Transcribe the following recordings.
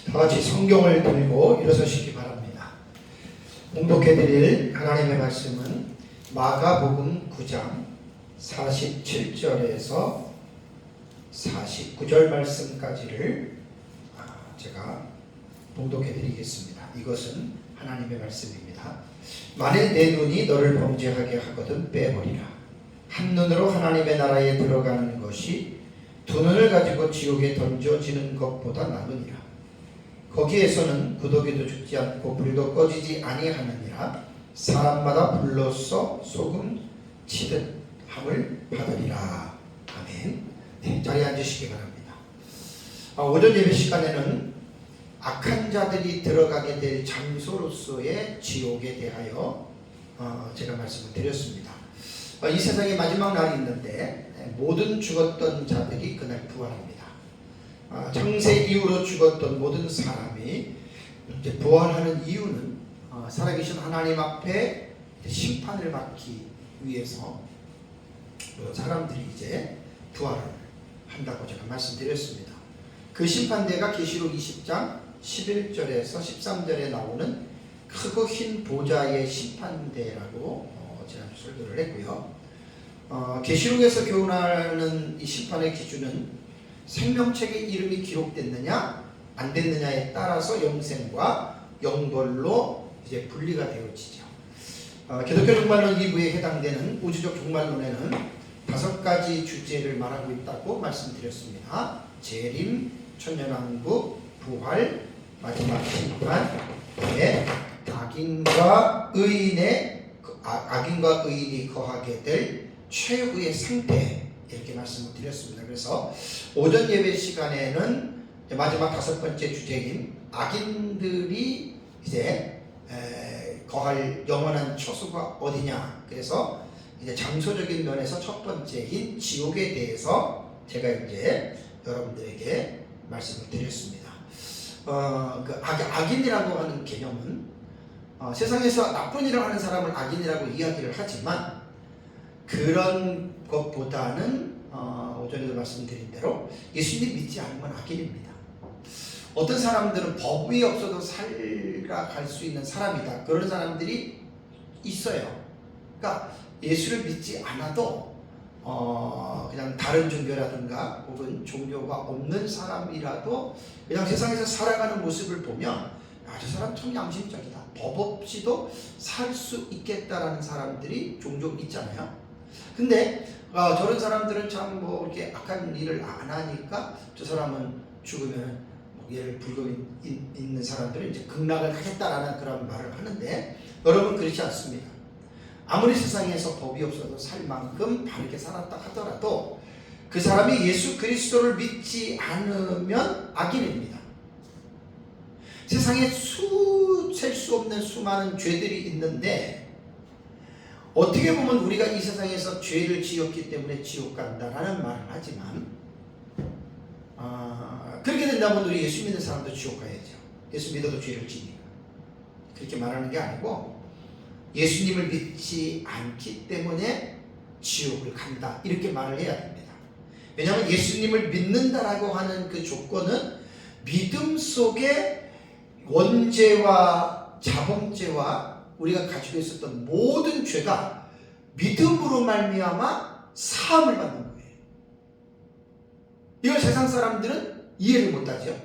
다 같이 성경을 들고 일어서시기 바랍니다. 봉독해드릴 하나님의 말씀은 마가복음 9장 47절에서 49절 말씀까지를 제가 봉독해드리겠습니다. 이것은 하나님의 말씀입니다. 만일 내 눈이 너를 범죄하게 하거든 빼버리라. 한 눈으로 하나님의 나라에 들어가는 것이 두 눈을 가지고 지옥에 던져지는 것보다 나으니라. 거기에서는 구더기도 죽지 않고 불도 꺼지지 아니하느니라. 사람마다 불로써 소금 치듯 함을 받으리라. 아멘. 네, 자리에 앉으시기 바랍니다. 오전 예배 시간에는 악한 자들이 들어가게 될 장소로서의 지옥에 대하여 제가 말씀을 드렸습니다. 이 세상에 마지막 날이 있는데 모든 죽었던 자들이 그날 부활합니다. 창세 이후로 죽었던 모든 사람이 이제 부활하는 이유는 살아계신 하나님 앞에 심판을 받기 위해서 사람들이 이제 부활을 한다고 제가 말씀드렸습니다. 그 심판대가 계시록 20장 11절에서 13절에 나오는 크고 흰 보좌의 심판대라고 제가 설교를 했고요. 계시록에서 교훈하는 이 심판의 기준은 생명책에 이름이 기록됐느냐 안 됐느냐에 따라서 영생과 영벌로 이제 분리가 되어지죠. 기독교 종말론 2부에 해당되는 우주적 종말론에는 5가지 주제를 말하고 있다고 말씀드렸습니다. 재림, 천년왕국, 부활, 마지막 심판, 악인과 의인이 거하게 될 최후의 상태, 이렇게 말씀을 드렸습니다. 그래서 오전 예배 시간에는 마지막 5번째 주제인 악인들이 이제 거할 영원한 처소가 어디냐, 그래서 이제 장소적인 면에서 첫 번째인 지옥에 대해서 제가 이제 여러분들에게 말씀을 드렸습니다. 그 악인이라고 하는 개념은 세상에서 나쁜 일을 하는 사람을 악인이라고 이야기를 하지만 그런 것보다는 오전에도 말씀드린 대로 예수님 믿지 않으면 악인입니다. 어떤 사람들은 법이 없어도 살아갈 수 있는 사람이다, 그런 사람들이 있어요. 그러니까 예수를 믿지 않아도 그냥 다른 종교라든가 혹은 종교가 없는 사람이라도 그냥 세상에서 살아가는 모습을 보면 저 사람 참 양심적이다, 법 없이도 살 수 있겠다라는 사람들이 종종 있잖아요. 근데 저런 사람들은 참 이렇게 악한 일을 안 하니까 저 사람은 죽으면 예를 불금 있는 사람들은 이제 극락을 가겠다라는 그런 말을 하는데, 여러분 그렇지 않습니다. 아무리 세상에서 법이 없어도 살 만큼 바르게 살았다 하더라도 그 사람이 예수 그리스도를 믿지 않으면 악인입니다. 세상에 셀 수 없는 수많은 죄들이 있는데 어떻게 보면 우리가 이 세상에서 죄를 지었기 때문에 지옥 간다라는 말을 하지만 그렇게 된다면 우리 예수 믿는 사람도 지옥 가야죠. 예수 믿어도 죄를 지니까. 그렇게 말하는 게 아니고 예수님을 믿지 않기 때문에 지옥을 간다, 이렇게 말을 해야 됩니다. 왜냐하면 예수님을 믿는다라고 하는 그 조건은 믿음 속에 원죄와 자범죄와 우리가 가지고 있었던 모든 죄가 믿음으로 말미암아 사함을 받는 거예요. 이걸 세상 사람들은 이해를 못하죠.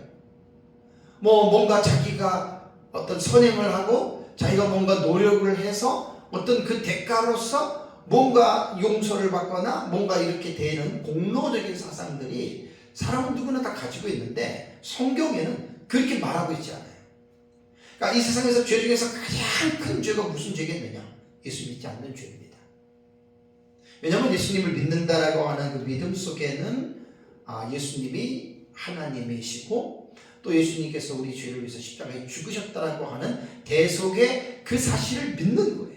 뭔가 자기가 어떤 선행을 하고 자기가 뭔가 노력을 해서 어떤 그 대가로서 뭔가 용서를 받거나 뭔가 이렇게 되는 공로적인 사상들이 사람은 누구나 다 가지고 있는데 성경에는 그렇게 말하고 있지 않아요. 그러니까 이 세상에서 죄 중에서 가장 큰 죄가 무슨 죄겠느냐? 예수 믿지 않는 죄입니다. 왜냐하면 예수님을 믿는다라고 하는 그 믿음 속에는 예수님이 하나님이시고 또 예수님께서 우리 죄를 위해서 십자가에 죽으셨다라고 하는 대속의 그 사실을 믿는 거예요.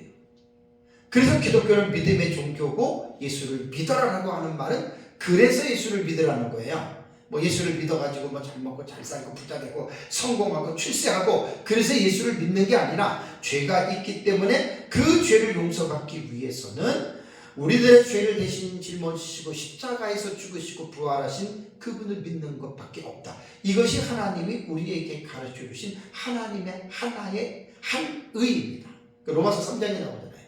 그래서 기독교는 믿음의 종교고 예수를 믿어라라고 하는 말은 그래서 예수를 믿으라는 거예요. 예수를 믿어가지고 잘 먹고 잘 살고 부자 되고 성공하고 출세하고 그래서 예수를 믿는 게 아니라 죄가 있기 때문에 그 죄를 용서받기 위해서는 우리들의 죄를 대신 짊어지시고 십자가에서 죽으시고 부활하신 그분을 믿는 것밖에 없다. 이것이 하나님이 우리에게 가르쳐 주신 하나님의 하나의 한 의입니다. 로마서 3장에 나오잖아요.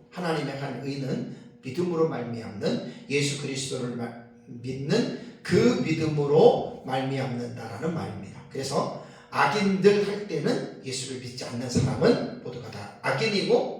하나님의 한 의는 믿음으로 말미암는 예수 그리스도를 믿는 그 믿음으로 말미암는다라는 말입니다. 그래서 악인들 할 때는 예수를 믿지 않는 사람은 모두가 다 악인이고,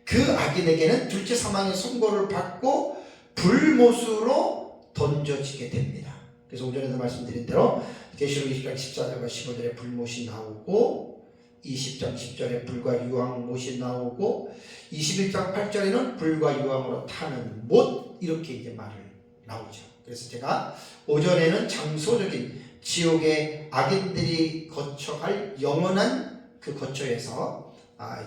그 악인에게는 둘째 사망의 선고를 받고 불못으로 던져지게 됩니다. 그래서 오전에도 말씀드린 대로 계시록 20장 14절과 15절에 불못이 나오고, 20장 10절에 불과 유황못이 나오고, 21장 8절에는 불과 유황으로 타는 못, 이렇게 이제 말을 나오죠. 그래서 제가 오전에는 장소적인 지옥의 악인들이 거쳐갈 영원한 그 거처에서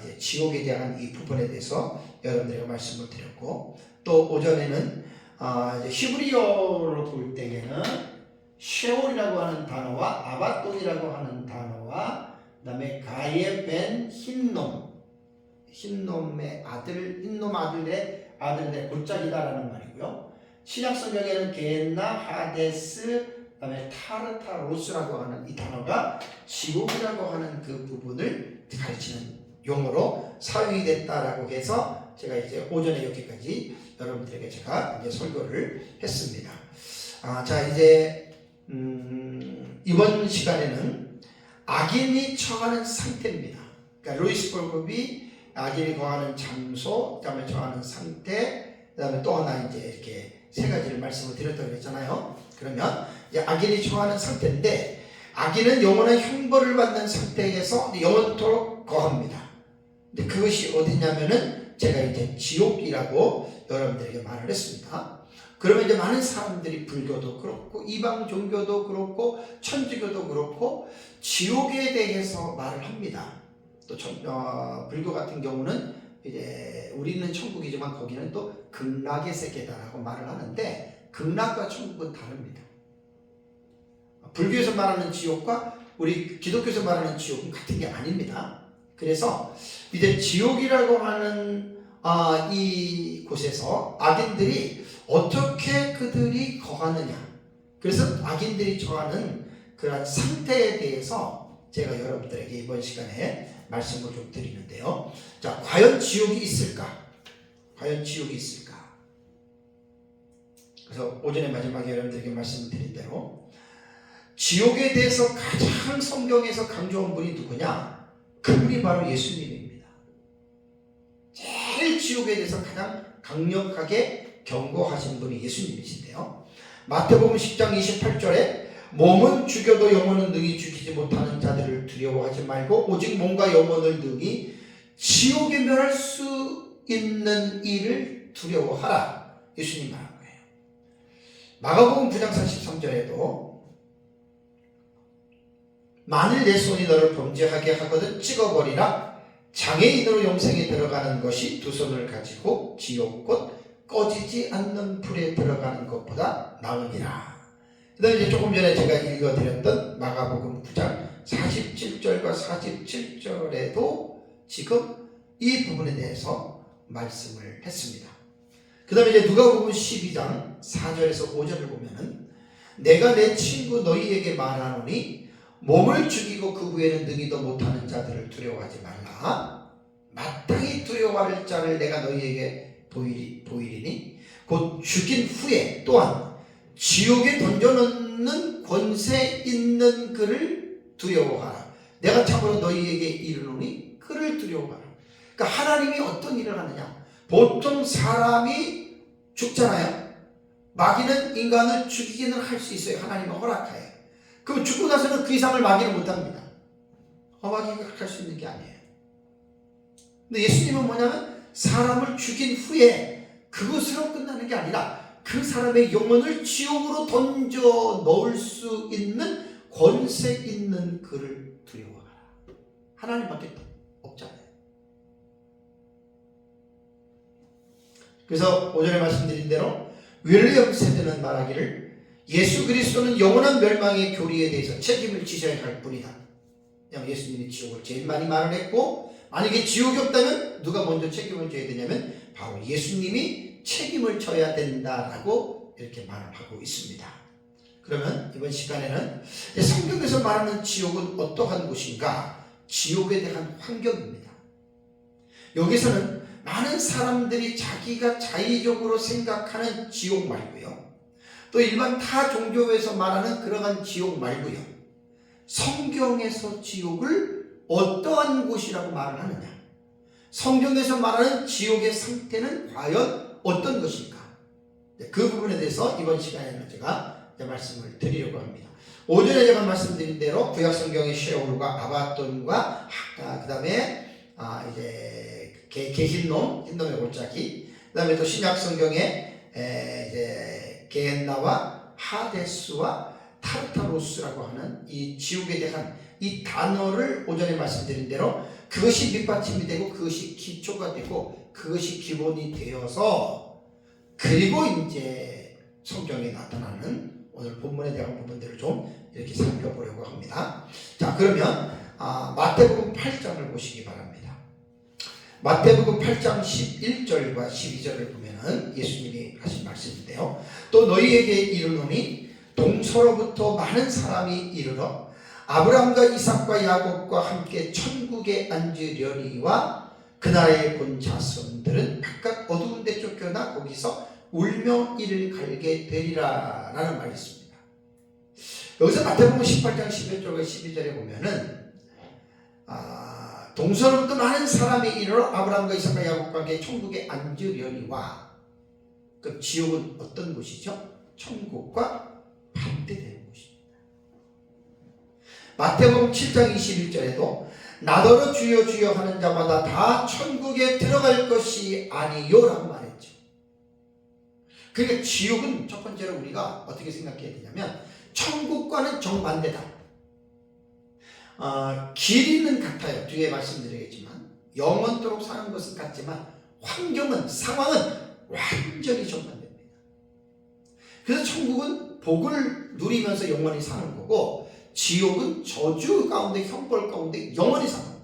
이제 지옥에 대한 이 부분에 대해서 여러분들에게 말씀을 드렸고, 또 오전에는 이제 히브리어로 볼 때에는 쉐올이라고 하는 단어와 아바돈이라고 하는 단어와 그다음에 가예 벤 흰놈의 아들, 흰놈 아들의 골짜기다라는 말이고요. 신약 성경에는 게나, 하데스, 그다음에 타르타로스라고 하는 이 단어가 지옥이라고 하는 그 부분을 가르치는 용어로 사용이 됐다라고 해서 제가 이제 오전에 여기까지 여러분들에게 제가 이제 설교를 했습니다. 자, 이제 이번 시간에는 악인이 처하는 상태입니다. 그러니까 루이스 볼급이 악인이 거하는 장소, 그다음에 처하는 상태, 그다음에 또 하나 이제 이렇게 세 가지를 말씀을 드렸다고 했잖아요. 그러면 이제 악인이 처하는 상태인데, 악인은 영원한 형벌을 받는 상태에서 영원토록 거합니다. 근데 그것이 어디냐면은 제가 이제 지옥이라고 여러분들에게 말을 했습니다. 그러면 이제 많은 사람들이 불교도 그렇고 이방 종교도 그렇고 천주교도 그렇고 지옥에 대해서 말을 합니다. 또 불교 같은 경우는 이제 우리는 천국이지만 거기는 또 극락의 세계다라고 말을 하는데, 극락과 천국은 다릅니다. 불교에서 말하는 지옥과 우리 기독교에서 말하는 지옥은 같은 게 아닙니다. 그래서 이제 지옥이라고 하는 이 곳에서 악인들이 어떻게 그들이 거하느냐, 그래서 악인들이 처하는 그런 상태에 대해서 제가 여러분들에게 이번 시간에 말씀을 좀 드리는데요. 자, 과연 지옥이 있을까? 과연 지옥이 있을까? 그래서 오전에 마지막에 여러분들에게 말씀을 드린 대로 지옥에 대해서 가장 성경에서 강조한 분이 누구냐? 그분이 바로 예수님입니다. 제일 지옥에 대해서 가장 강력하게 경고하신 분이 예수님이신데요. 마태복음 10장 28절에 몸은 죽여도 영혼은 능히 죽이지 못하는 자들을 두려워하지 말고 오직 몸과 영혼을 능히 지옥에 멸할 수 있는 일을 두려워하라, 예수님 말한 거예요. 마가복음 9장 43절에도 만일 내 손이 너를 범죄하게 하거든 찍어버리라, 장애인으로 영생에 들어가는 것이 두 손을 가지고 지옥 곧 꺼지지 않는 불에 들어가는 것보다 나으니라. 그 다음에 이제 조금 전에 제가 읽어드렸던 마가복음 9장 47절과 47절에도 지금 이 부분에 대해서 말씀을 했습니다. 그 다음에 이제 누가복음 12장 4절에서 5절을 보면은 내가 내 친구 너희에게 말하노니 몸을 죽이고 그 후에는 능히도 못하는 자들을 두려워하지 말라. 마땅히 두려워할 자를 내가 너희에게 보이리니 곧 죽인 후에 또한 지옥에 던져놓는 권세 있는 그를 두려워하라. 내가 참으로 너희에게 이르노니 그를 두려워하라. 그러니까 하나님이 어떤 일을 하느냐? 보통 사람이 죽잖아요. 마귀는 인간을 죽이기는 할 수 있어요. 하나님은 허락하여. 그럼 죽고 나서는 그 이상을 마귀는 못합니다. 마귀가 할 수 있는 게 아니에요. 근데 예수님은 뭐냐면 사람을 죽인 후에 그것으로 끝나는 게 아니라 그 사람의 영혼을 지옥으로 던져 넣을 수 있는 권세 있는 그를 두려워하라. 하나님밖에 없잖아요. 그래서 오전에 말씀드린 대로 윌리엄 세드는 말하기를 예수 그리스도는 영원한 멸망의 교리에 대해서 책임을 지셔야 할 뿐이다. 그냥 예수님이 지옥을 제일 많이 말을 했고, 만약에 지옥이 없다면 누가 먼저 책임을 져야 되냐면 바로 예수님이 책임을 져야 된다라고 이렇게 말을 하고 있습니다. 그러면 이번 시간에는 성경에서 말하는 지옥은 어떠한 곳인가? 지옥에 대한 환경입니다. 여기서는 많은 사람들이 자기가 자의적으로 생각하는 지옥 말고요, 또 일반 타 종교에서 말하는 그러한 지옥 말고요, 성경에서 지옥을 어떠한 곳이라고 말을 하느냐, 성경에서 말하는 지옥의 상태는 과연 어떤 것일까? 그 부분에 대해서 이번 시간에는 제가 말씀을 드리려고 합니다. 오전에 제가 말씀드린 대로 구약성경의 셰올과 아바돈과 그 다음에 이제 흰놈의 골짜기, 그 다음에 또 신약성경에 이제 게헨나와 하데스와 타르타로스라고 하는 이 지옥에 대한 이 단어를 오전에 말씀드린 대로 그것이 밑받침이 되고 그것이 기초가 되고 그것이 기본이 되어서, 그리고 이제 성경에 나타나는 오늘 본문에 대한 부분들을 좀 이렇게 살펴보려고 합니다. 자, 그러면 마태복음 8장을 보시기 바랍니다. 마태복음 8장 11절과 12절을 보면은 예수님이 하신 말씀인데요. 또 너희에게 이르노니 동서로부터 많은 사람이 이르러 아브라함과 이삭과 야곱과 함께 천국에 앉으려니와 그날에 본 자손들은 각각 어두운 데 쫓겨나 거기서 울며 이를 갈게 되리라 라는 말이 있습니다. 여기서 마태복음 18장 11절과 12절에 보면은 동서로부터 많은 사람이 이르러 아브라함과 이삭과 야곱과 함께 천국에 앉으려니와, 그 지옥은 어떤 곳이죠? 천국과 반대되는 곳입니다. 마태복음 7장 21절에도 나더러 주여 주여 하는 자마다 다 천국에 들어갈 것이 아니요라고 말했죠. 그러니까 지옥은 첫 번째로 우리가 어떻게 생각해야 되냐면 천국과는 정반대다. 길이는 같아요. 뒤에 말씀드리겠지만 영원토록 사는 것은 같지만 환경은, 상황은 완전히 정반대입니다. 그래서 천국은 복을 누리면서 영원히 사는 거고, 지옥은 저주 가운데 형벌 가운데 영원히 사는 거예요.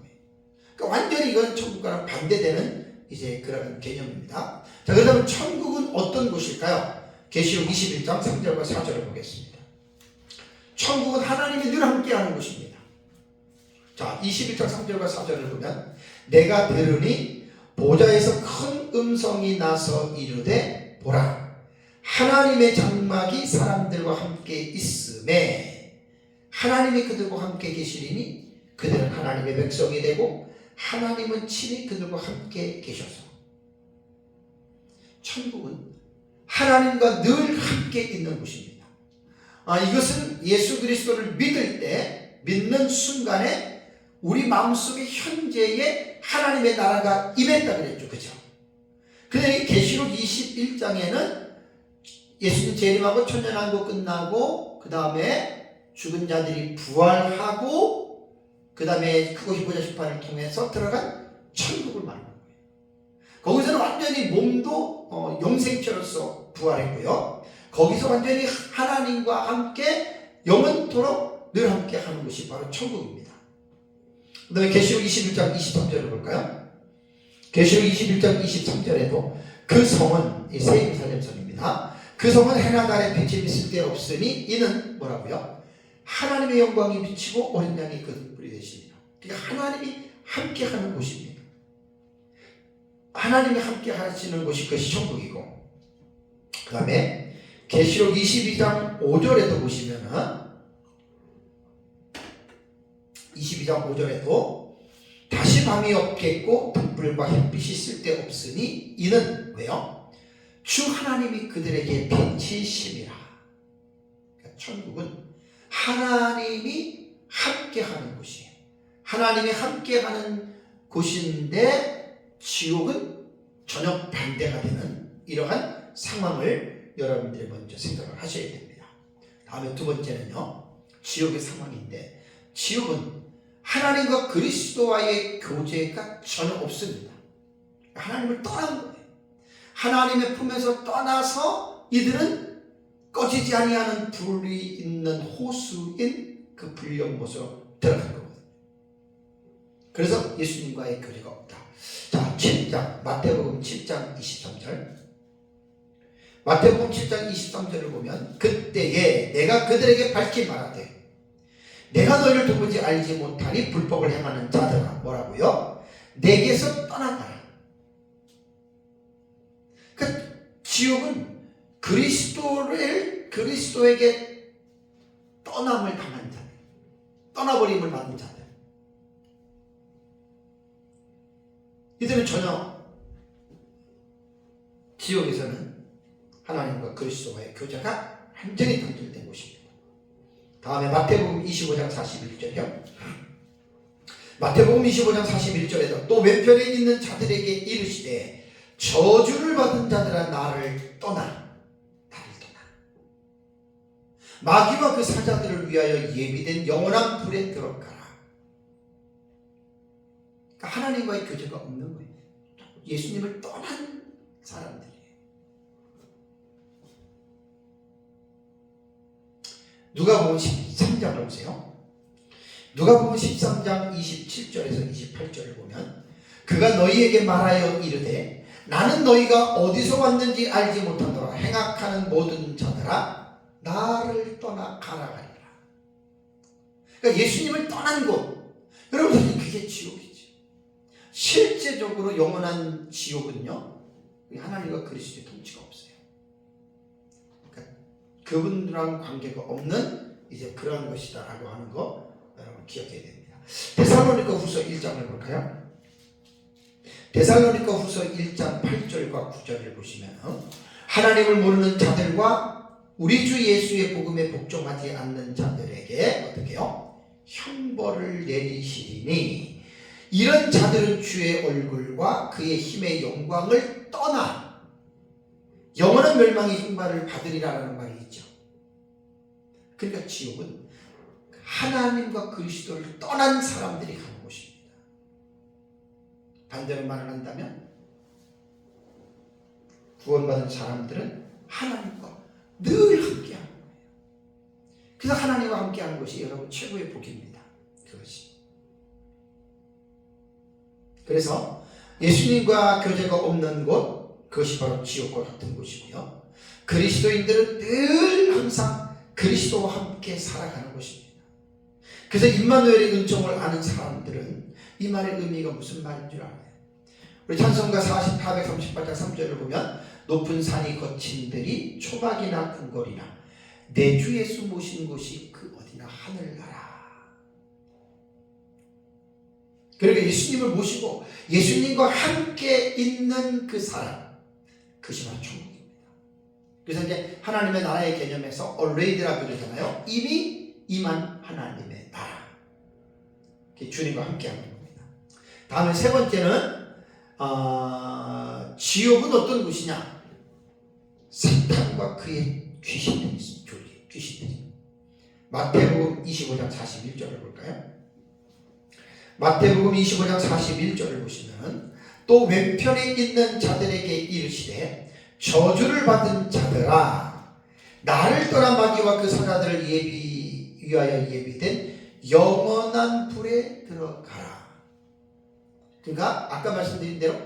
그러니까 완전히 이건 천국과는 반대되는 이제 그런 개념입니다. 자, 그렇다면 천국은 어떤 곳일까요? 계시록 21장 3절과 4절을 보겠습니다. 천국은 하나님이 늘 함께하는 곳입니다. 자, 21장 3절과 4절을 보면 내가 들으니 보좌에서 큰 음성이 나서 이르되 보라, 하나님의 장막이 사람들과 함께 있음에 하나님이 그들과 함께 계시리니 그들은 하나님의 백성이 되고 하나님은 친히 그들과 함께 계셔서. 천국은 하나님과 늘 함께 있는 곳입니다. 이것은 예수 그리스도를 믿을 때, 믿는 순간에 우리 마음속에 현재의 하나님의 나라가 임했다 그랬죠. 그죠? 그런데 계시록 21장에는 예수님 재림하고 천년왕국 끝나고 그 다음에 죽은 자들이 부활하고 그 다음에 크고 희보자 심판을 통해서 들어간 천국을 말하는 거예요. 거기서는 완전히 몸도 영생체로서 부활했고요. 거기서 완전히 하나님과 함께 영원토록 늘 함께 하는 것이 바로 천국입니다. 그 다음에 계시록 21장 23절을 볼까요? 계시록 21장 23절에도 그 성은, 이 새 예루살렘 성입니다. 그 성은 해나 달에 빛이 있을 데 없으니 이는 뭐라고요? 하나님의 영광이 비치고 어린 양이 그 불이 되시니라. 그러니까 하나님이 함께 하는 곳입니다. 하나님이 함께 하시는 곳이 그것이 천국이고, 그 다음에 계시록 22장 5절에도 보시면은 22장 5절에도 다시 밤이 없겠고 등불과 햇빛이 쓸데없으니 이는 왜요? 주 하나님이 그들에게 빛이심이라. 그러니까 천국은 하나님이 함께하는 곳이에요. 하나님이 함께하는 곳인데 지옥은 전혀 반대가 되는 이러한 상황을 여러분들이 먼저 생각을 하셔야 됩니다. 다음에 두 번째는요, 지옥의 상황인데 지옥은 하나님과 그리스도와의 교제가 전혀 없습니다. 하나님을 떠난 거예요. 하나님의 품에서 떠나서 이들은 꺼지지 아니하는 불이 있는 호수인 그 불연못으로 들어간 거거든요. 그래서 예수님과의 교제가 없다. 자, 7장 마태복음 7장 23절 마태복음 7장 23절을 보면 그때에 내가 그들에게 밝히 말하되 내가 너희를 누군지 알지 못하니 불법을 행하는 자들아 뭐라고요? 내게서 떠나가라. 그러니까 지옥은 그리스도에게 떠남을 당한 자들, 떠나버림을 받은 자들, 이들은 전혀 지옥에서는 하나님과 그리스도와의 교제가 완전히 단절된 곳입니다. 다음에 마태복음 25장 41절이요. 마태복음 25장 41절에도 또 왼편에 있는 자들에게 이르시되 저주를 받은 자들아 나를 떠나. 마귀와 그 사자들을 위하여 예비된 영원한 불에 들어가라. 그러니까 하나님과의 교제가 없는 거예요. 예수님을 떠난 사람들이에요. 누가복음 13장을 보세요. 누가복음 13장 27절에서 28절을 보면 그가 너희에게 말하여 이르되 나는 너희가 어디서 왔는지 알지 못하노라. 행악하는 모든 자들아 나를 떠나 가라 하리라. 그러니까 예수님을 떠난 곳, 여러분 그게 지옥이죠. 실제적으로 영원한 지옥은요 하나님과 그리스도의 통치가 없어요. 그러니까 그분들랑 관계가 없는 이제 그런 것이다라고 하는 거 여러분 기억해야 됩니다. 데살로니가 후서 1장을 볼까요? 데살로니가 후서 1장 8절과 9절을 보시면 하나님을 모르는 자들과 우리 주 예수의 복음에 복종하지 않는 자들에게 어떻게 해요? 형벌을 내리시리니 이런 자들은 주의 얼굴과 그의 힘의 영광을 떠나 영원한 멸망의 흉발을 받으리라는 말이 있죠. 그러니까 지옥은 하나님과 그리스도를 떠난 사람들이 가는 곳입니다. 반대로 말을 한다면 구원받은 사람들은 하나님과 늘 함께하는 거예요. 그래서 하나님과 함께하는 것이 여러분 최고의 복입니다. 그것이. 그래서 예수님과 교제가 없는 곳, 그것이 바로 지옥과 같은 곳이고요. 그리스도인들은 늘 항상 그리스도와 함께 살아가는 것입니다. 그래서 임마누엘의 은총을 아는 사람들은 이 말의 의미가 무슨 말인 줄 알아요. 우리 찬송가 438장 3절을 보면 높은 산이 거친들이 초박이나 궁궐이나 내 주 예수 모신 곳이 그 어디나 하늘나라. 그러니까 예수님을 모시고 예수님과 함께 있는 그 사람, 그것이 바로 천국입니다. 그래서 이제 하나님의 나라의 개념에서 already라고 그러잖아요. 이미 임한 하나님의 나라. 주님과 함께하는 겁니다. 다음에 세 번째는 지옥은 어떤 곳이냐? 사탄과 그의 귀신들이 있습니다. 귀신들이. 마태복음 25장 41절을 볼까요? 마태복음 25장 41절을 보시면 또 왼편에 있는 자들에게 이르시되 저주를 받은 자들아 나를 떠난 마귀와 그 사자들을 위하여 예비된 영원한 불에 들어가라. 그러니까 아까 말씀드린 대로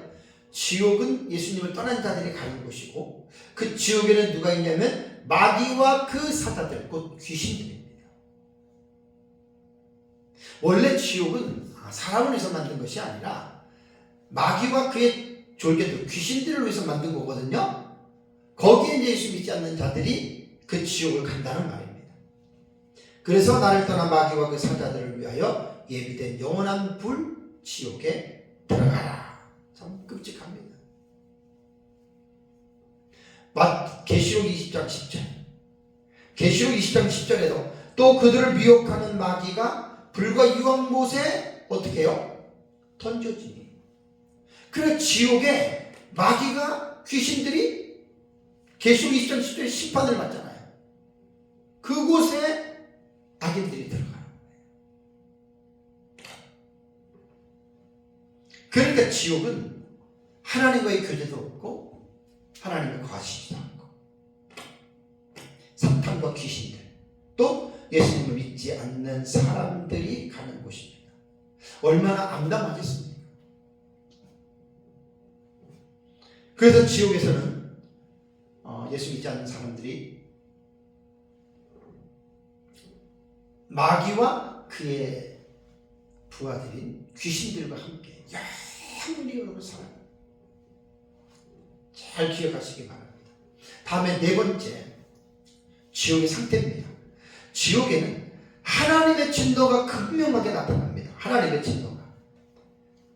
지옥은 예수님을 떠난 자들이 가는 곳이고 그 지옥에는 누가 있냐면 마귀와 그 사자들, 곧 귀신들입니다. 원래 지옥은 사람을 위해서 만든 것이 아니라 마귀와 그의 졸개들, 귀신들을 위해서 만든 거거든요. 거기에 이제 예수 믿지 않는 자들이 그 지옥을 간다는 말입니다. 그래서 나를 떠난 마귀와 그 사자들을 위하여 예비된 영원한 불 지옥에 들어가라. 참 끔찍합니다. 계시록 20장 10절. 계시록 20장 10절에도 또 그들을 미혹하는 마귀가 불과 유황못에 어떻게 해요? 던져지니. 그래서 지옥에 마귀가 귀신들이 계시록 20장 10절에 심판을 받잖아요. 그곳에 악인들이 들어가는 거예요. 그러니까 지옥은 하나님과의 교제도 없고 하나님을 거하시지도 않고 사탄과 귀신들 또 예수님을 믿지 않는 사람들이 가는 곳입니다. 얼마나 암담하겠습니까? 그래서 지옥에서는 예수 믿지 않는 사람들이 마귀와 그의 부하들인 귀신들과 함께 영원히 여러분 살아요. 잘 기억하시기 바랍니다. 다음에 네 번째, 지옥의 상태입니다. 지옥에는 하나님의 진노가 극명하게 나타납니다. 하나님의 진노가.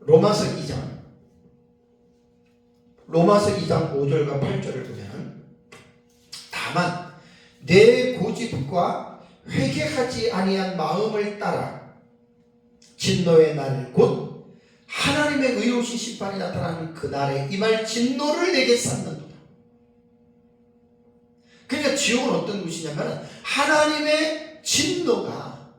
로마서 2장 5절과 8절을 보면, 다만 내 고집과 회개하지 아니한 마음을 따라 진노의 날 곧 하나님의 의로우신 심판이 나타나는 그날에 임할 진노를 내게 쌓는도다. 그러니까 지옥은 어떤 곳이냐면 하나님의 진노가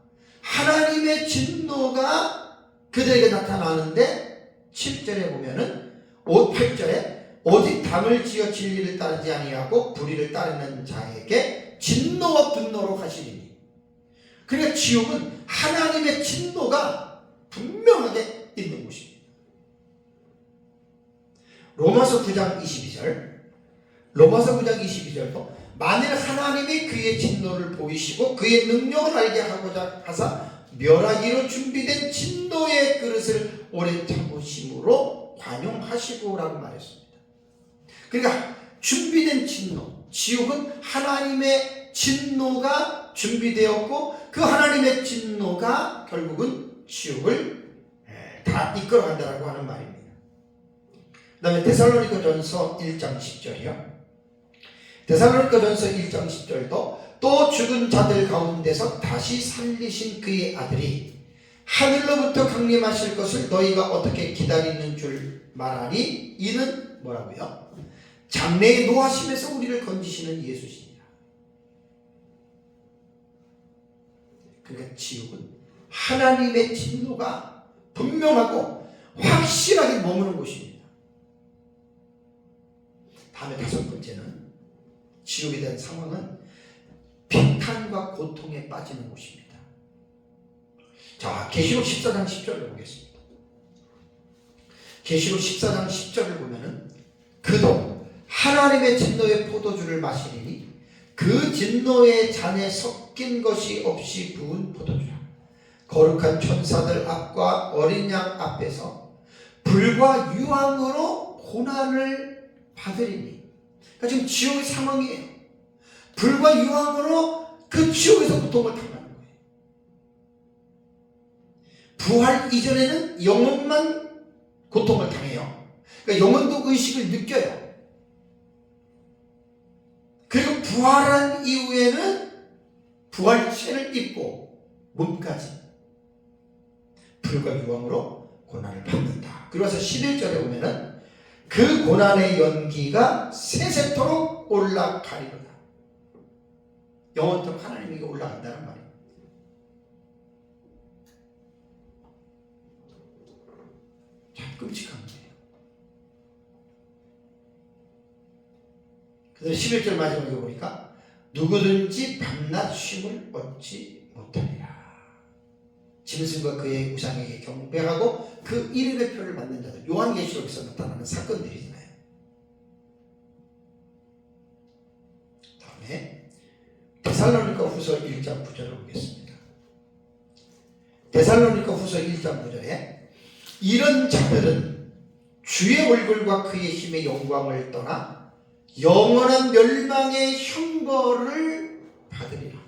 그들에게 나타나는데, 7절에 보면은 8절에 오직 담을 지어 진리를 따르지 아니하고 불의를 따르는 자에게 진노와 분노로 하시리니. 그러니까 지옥은 하나님의 진노가 분명하게 있는 곳입니다. 로마서 9장 22절도 만일 하나님이 그의 진노를 보이시고 그의 능력을 알게 하고자 하사 멸하기로 준비된 진노의 그릇을 오래 참으심으로 관용하시고라고 말했습니다. 그러니까 준비된 진노, 지옥은 하나님의 진노가 준비되었고 그 하나님의 진노가 결국은 지옥을 다 이끌어간다라고 하는 말입니다. 그 다음에 데살로니가전서 1장 10절이요. 데살로니가전서 1장 10절도 또 죽은 자들 가운데서 다시 살리신 그의 아들이 하늘로부터 강림하실 것을 너희가 어떻게 기다리는 줄 말하니 이는 뭐라고요? 장래의 노하심에서 우리를 건지시는 예수시니라. 그러니까 지옥은 하나님의 진노가 분명하고 확실하게 머무는 곳입니다. 다음에 다섯 번째는, 지옥에 대한 상황은 비탄과 고통에 빠지는 곳입니다. 자, 계시록 14장 10절을 보겠습니다. 계시록 14장 10절을 보면은 그도 하나님의 진노의 포도주를 마시리니 그 진노의 잔에 섞인 것이 없이 부은 포도주라. 거룩한 천사들 앞과 어린 양 앞에서 불과 유황으로 고난을 받으리니. 그러니까 지금 지옥의 상황이에요. 불과 유황으로 그 지옥에서 고통을 당하는 거예요. 부활 이전에는 영혼만 고통을 당해요. 그러니까 영혼도 의식을 느껴요. 그리고 부활한 이후에는 부활체를 입고 몸까지 불과 유황으로 고난을 받는다. 그래서 11절에 보면은 그 고난의 연기가 세세토록 올라가리로다. 영원토록 하나님에게 올라간다는 말이에요. 참 끔찍한 거예요. 그래서 11절 마지막에 보니까 누구든지 밤낮 쉼을 얻지 못하리라. 짐승과 그의 우상에게 경배하고 그 이름의 표를 받는 자들, 요한계시록에서 나타나는 사건들이잖아요. 다음에 데살로니가 후서 1장 9절을 보겠습니다. 데살로니가 후서 1장 9절에 이런 자들은 주의 얼굴과 그의 힘의 영광을 떠나 영원한 멸망의 형벌을 받으리라.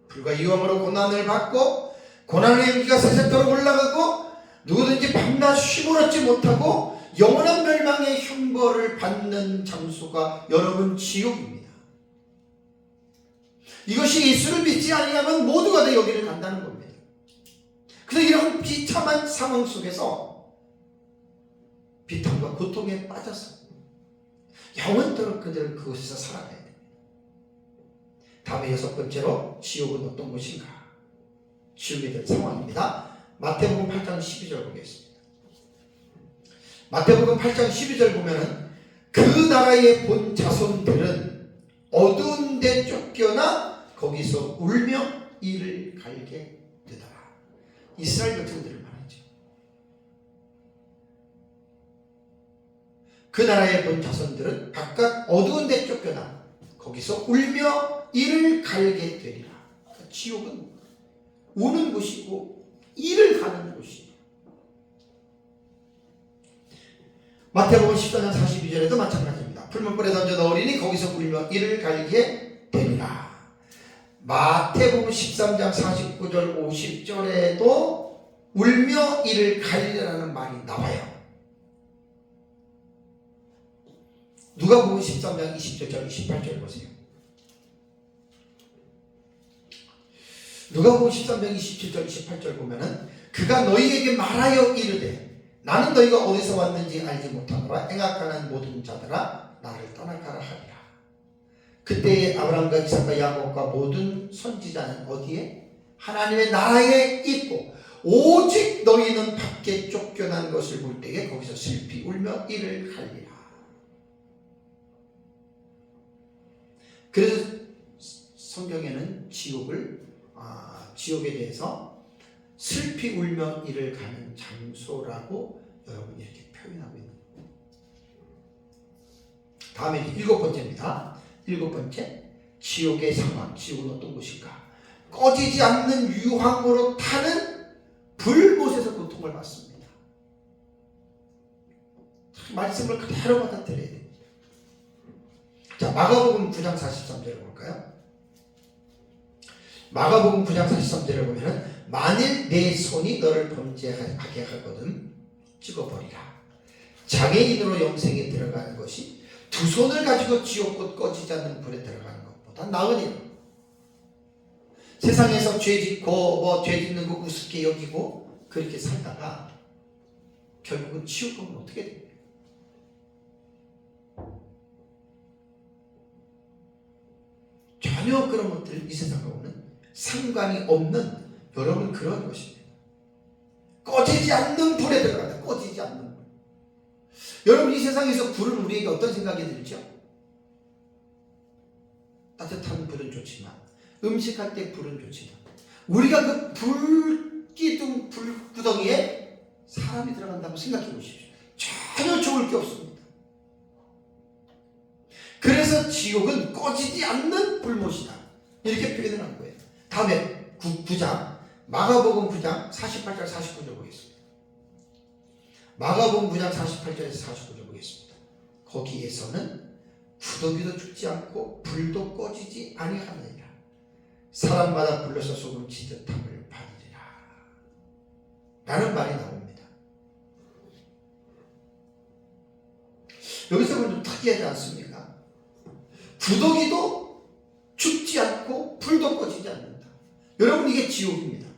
불과 유황으로 고난을 받고 고난의 연기가 세세토록 올라가고 누구든지 밤낮 쉼을 얻지 못하고 영원한 멸망의 형벌을 받는 장소가 여러분 지옥입니다. 이것이 예수를 믿지 아니하면 모두가 다 여기를 간다는 겁니다. 그래서 이런 비참한 상황 속에서 비탄과 고통에 빠져서 영원토록 그들은 그곳에서 살아가야 됩니다. 다음에 여섯 번째로 지옥은 어떤 곳인가? 지옥에 대한 상황입니다. 마태복음 8장 12절 보겠습니다. 마태복음 8장 12절 보면은 그 나라의 본 자손들은 어두운 데 쫓겨나 거기서 울며 이를 갈게 되더라. 이스라엘 백성들을 말하죠. 그 나라에 본 자손들은 각각 어두운 데 쫓겨나 거기서 울며 이를 갈게 되리라. 그러니까 지옥은 우는 곳이고 이를 가는 곳이에요. 마태복음 14장 42절에도 마찬가지입니다. 풀문불에 던져 넣으리니 거기서 울며 이를 갈게 되리라. 마태복음 13장 49절 50절에도 울며 이를 갈리라는 말이 나와요. 누가복음 13장 20절 28절 보세요. 누가복음 13장 27절 28절 보면은 그가 너희에게 말하여 이르되 나는 너희가 어디서 왔는지 알지 못하노라. 행악하는 모든 자들아 나를 떠나가라 하리라. 그때에 아브라함과 이삭과 야곱과 모든 선지자는 어디에? 하나님의 나라에 있고 오직 너희는 밖에 쫓겨난 것을 볼 때에 거기서 슬피 울며 이를 갈리라. 그래서 성경에는 지옥에 대해서 슬피 울며 이를 가는 장소라고 여러분 이렇게 표현하고 있는 거예요. 다음에 일곱 번째입니다. 일곱 번째, 지옥의 상황. 지옥은 어떤 곳일까? 꺼지지 않는 유황으로 타는 불못에서 고통을 받습니다. 말씀을 그대로 받아들여야 됩니다. 자, 마가복음 9장 43절을 볼까요? 마가복음 9장 43절을 보면 만일 내 손이 너를 범죄하게 하거든 찍어버리라. 장애인으로 영생에 들어가는 것이 두 손을 가지고 지옥곧 꺼지지 않는 불에 들어가는 것보다 나으니라. 세상에서 죄 짓고 죄 짓는 거 우습게 여기고 그렇게 살다가 결국은 지옥 가면 어떻게 됩니까? 전혀 그런 것들 이 세상하고는 상관이 없는 여러분 그런 것입니다. 꺼지지 않는 불에 들어간다. 꺼지지 않는 불. 여러분 이 세상에서 불은 우리에게 어떤 생각이 들죠? 따뜻한 불은 좋지만 음식할 때 불은 좋지만 우리가 그 불기둥 불구덩이에 사람이 들어간다고 생각해 보십시오. 전혀 좋을 게 없습니다. 그래서 지옥은 꺼지지 않는 불못이다. 이렇게 표현을 한 거예요. 다음에 9장 마가복음 9장 48절 49절 보겠습니다. 마가복음 9장 48절에서 49절 보겠습니다. 거기에서는 구더기도 죽지 않고 불도 꺼지지 아니하느니라. 사람마다 불러서 소금 치듯 함을 받으리라. 라는 말이 나옵니다. 여기서 좀 특이하지 않습니까? 구더기도 죽지 않고 불도 꺼지지 않는다. 여러분 이게 지옥입니다.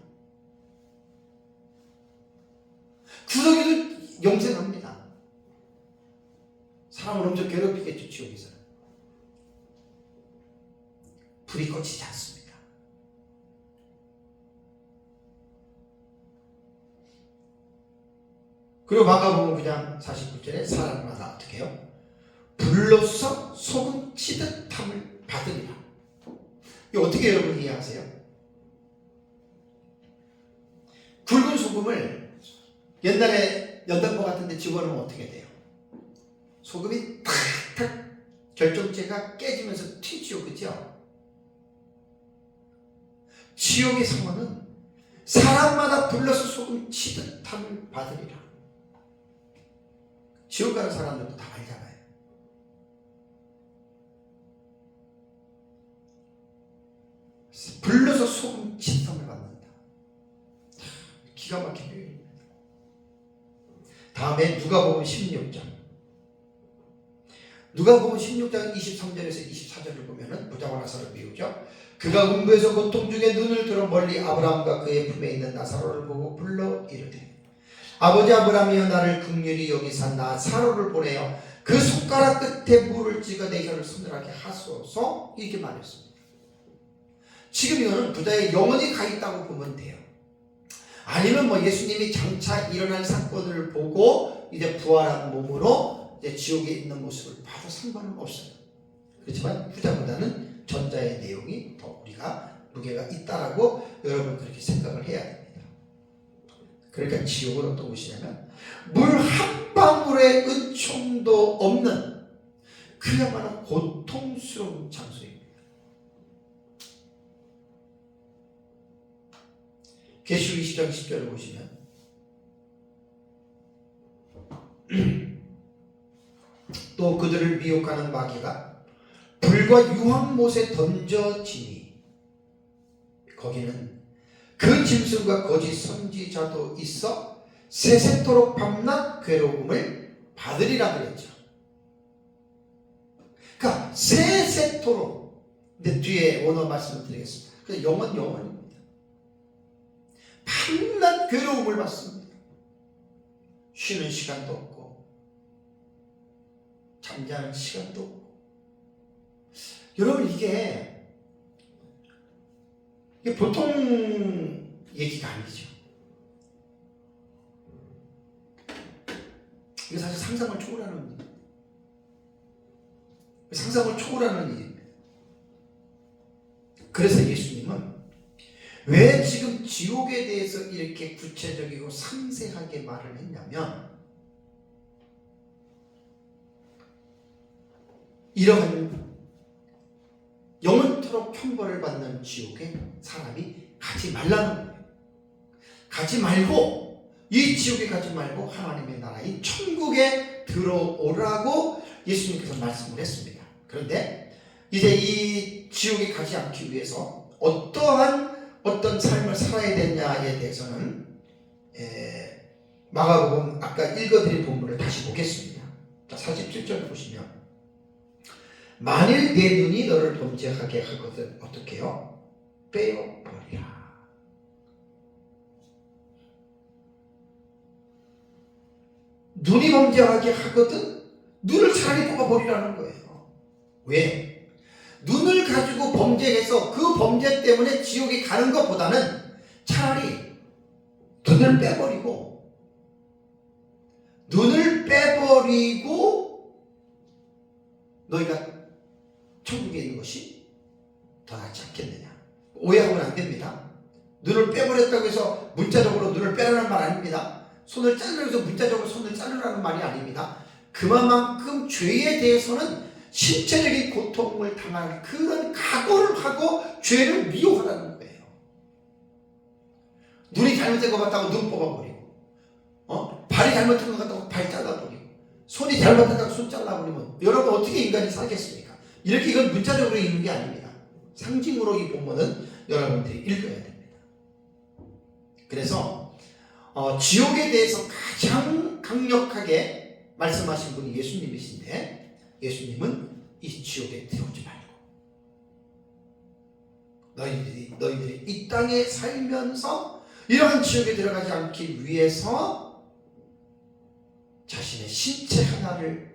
구더기도 영생합니다. 사람을 엄청 괴롭히겠죠. 지옥에서는. 불이 꺼지지 않습니다. 그리고 마가복음 9장 49절에 사람마다 어떻게 해요? 불로서 소금 치듯 함을 받으리라. 이거 어떻게 여러분 이해하세요? 굵은 소금을 옛날에 연단포 같은 데 집어넣으면 어떻게 돼요? 소금이 탁탁 결정체가 깨지면서 튀지요. 그죠? 지옥의 상황은 사람마다 불러서 소금 치듯 함을 받으리라. 지옥 가는 사람들도 다 알잖아요. 불러서 소금 치듯 함을 받는다. 기가 막힌 표현입니다. 다음에 누가복음 16장. 누가복음 16장 23절에서 24절을 보면은 부자와 나사로를 비우죠. 그가 음부에서 고통 중에 눈을 들어 멀리 아브라함과 그의 품에 있는 나사로를 보고 불러 이르되 아버지 아브라함이여 나를 긍휼히 여기사 나사로를 보내어 그 손가락 끝에 물을 찍어 내 혀를 서늘하게 하소서 이렇게 말했습니다. 지금 이거는 부자의 영혼이 가 있다고 보면 돼요. 아니면 예수님이 장차 일어날 사건을 보고 이제 부활한 몸으로 이제 지옥에 있는 모습을 봐도 상관은 없어요. 그렇지만 후자보다는 전자의 내용이 더 우리가 무게가 있다라고 여러분 그렇게 생각을 해야 됩니다. 그러니까 지옥은 어떤 곳이냐면 물 한 방울의 은총도 없는 그야말로 고통스러운 장소입니다. 계시록 20장 10절을 보시면 또 그들을 미혹하는 마귀가 불과 유황못에 던져지니 거기는 그 짐승과 거짓 선지자도 있어 세세토록 밤낮 괴로움을 받으리라 그랬죠. 그러니까 세세토록. 근데 뒤에 원어 말씀을 드리겠습니다. 그러니까 영원입니다. 밤낮 괴로움을 받습니다. 쉬는 시간도 없고 잠자는 시간도 없고. 여러분 이게 보통 얘기가 아니죠. 이게 사실 상상을 초월하는 일입니다. 그래서 예수님은 왜 지금 지옥에 대해서 이렇게 구체적이고 상세하게 말을 했냐면 이러한 영원토록 형벌을 받는 지옥에 사람이 가지 말라는 거예요. 가지 말고 이 지옥에 가지 말고 하나님의 나라인 천국에 들어오라고 예수님께서 말씀을 했습니다. 그런데 이제 이 지옥에 가지 않기 위해서 어떤 삶을 살아야 되냐에 대해서는 마가복음 아까 읽어드린 본문을 다시 보겠습니다. 자, 47절을 보시면 만일 내 눈이 너를 범죄하게 하거든 어떻게 해요? 빼어버리라. 눈이 범죄하게 하거든 눈을 차라리 뽑아버리라는 거예요. 왜? 눈을 가지고 범죄해서 그 범죄 때문에 지옥에 가는 것보다는 차라리 눈을 빼버리고 너희가 천국에 있는 것이 더 낫지 않겠느냐. 오해하면 안 됩니다. 눈을 빼버렸다고 해서 문자적으로 눈을 빼라는 말 아닙니다. 손을 자르라고 해서 문자적으로 손을 자르라는 말이 아닙니다. 그만큼 죄에 대해서는 신체적인 고통을 당할 그런 각오를 하고 죄를 미워하라는 거예요. 눈이 잘못된 것 같다고 눈 뽑아버리고 발이 잘못된 것 같다고 발 잘라버리고 손이 잘못된다고 손 잘라버리면 여러분 어떻게 인간이 살겠습니까? 이렇게 이건 문자적으로 읽는 게 아닙니다. 상징으로 이 본문은 여러분들이 읽어야 됩니다. 그래서 지옥에 대해서 가장 강력하게 말씀하신 분이 예수님이신데 예수님은 이 지옥에 들어오지 말고 너희들이 이 땅에 살면서 이러한 지옥에 들어가지 않기 위해서 자신의 신체 하나를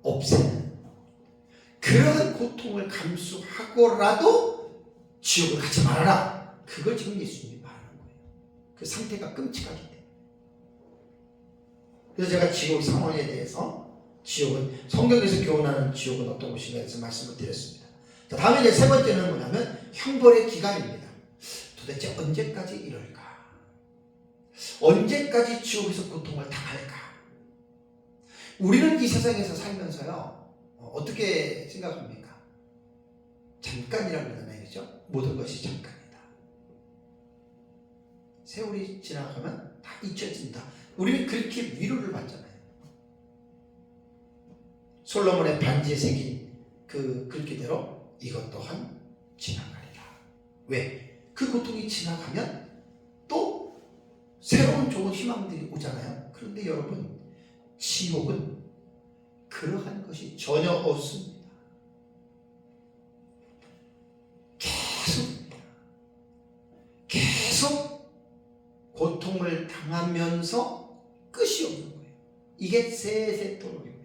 없애는 그러한 고통을 감수하고라도 지옥을 가지 말아라. 그걸 지금 예수님이 말하는 거예요. 그 상태가 끔찍하기 때문에. 그래서 제가 지옥 상황에 대해서 지옥은 성경에서 교훈하는 지옥은 어떤 곳인가 해서 말씀을 드렸습니다. 자, 다음에 이제 세 번째는 뭐냐면 형벌의 기간입니다. 도대체 언제까지 이럴까? 언제까지 지옥에서 고통을 당할까? 우리는 이 세상에서 살면서요 어떻게 생각합니까? 잠깐이라고 그러잖아요. 그죠? 모든 것이 잠깐이다. 세월이 지나가면 다 잊혀진다. 우리는 그렇게 위로를 받잖아요. 솔로몬의 반지에 새긴 그 글귀대로 이것 또한 지나가리라. 왜? 그 고통이 지나가면 또 새로운 좋은 희망들이 오잖아요. 그런데 여러분 지옥은 그러한 것이 전혀 없습니다. 계속 고통을 당하면서 끝이 없는 거예요. 이게 세세토록입니다.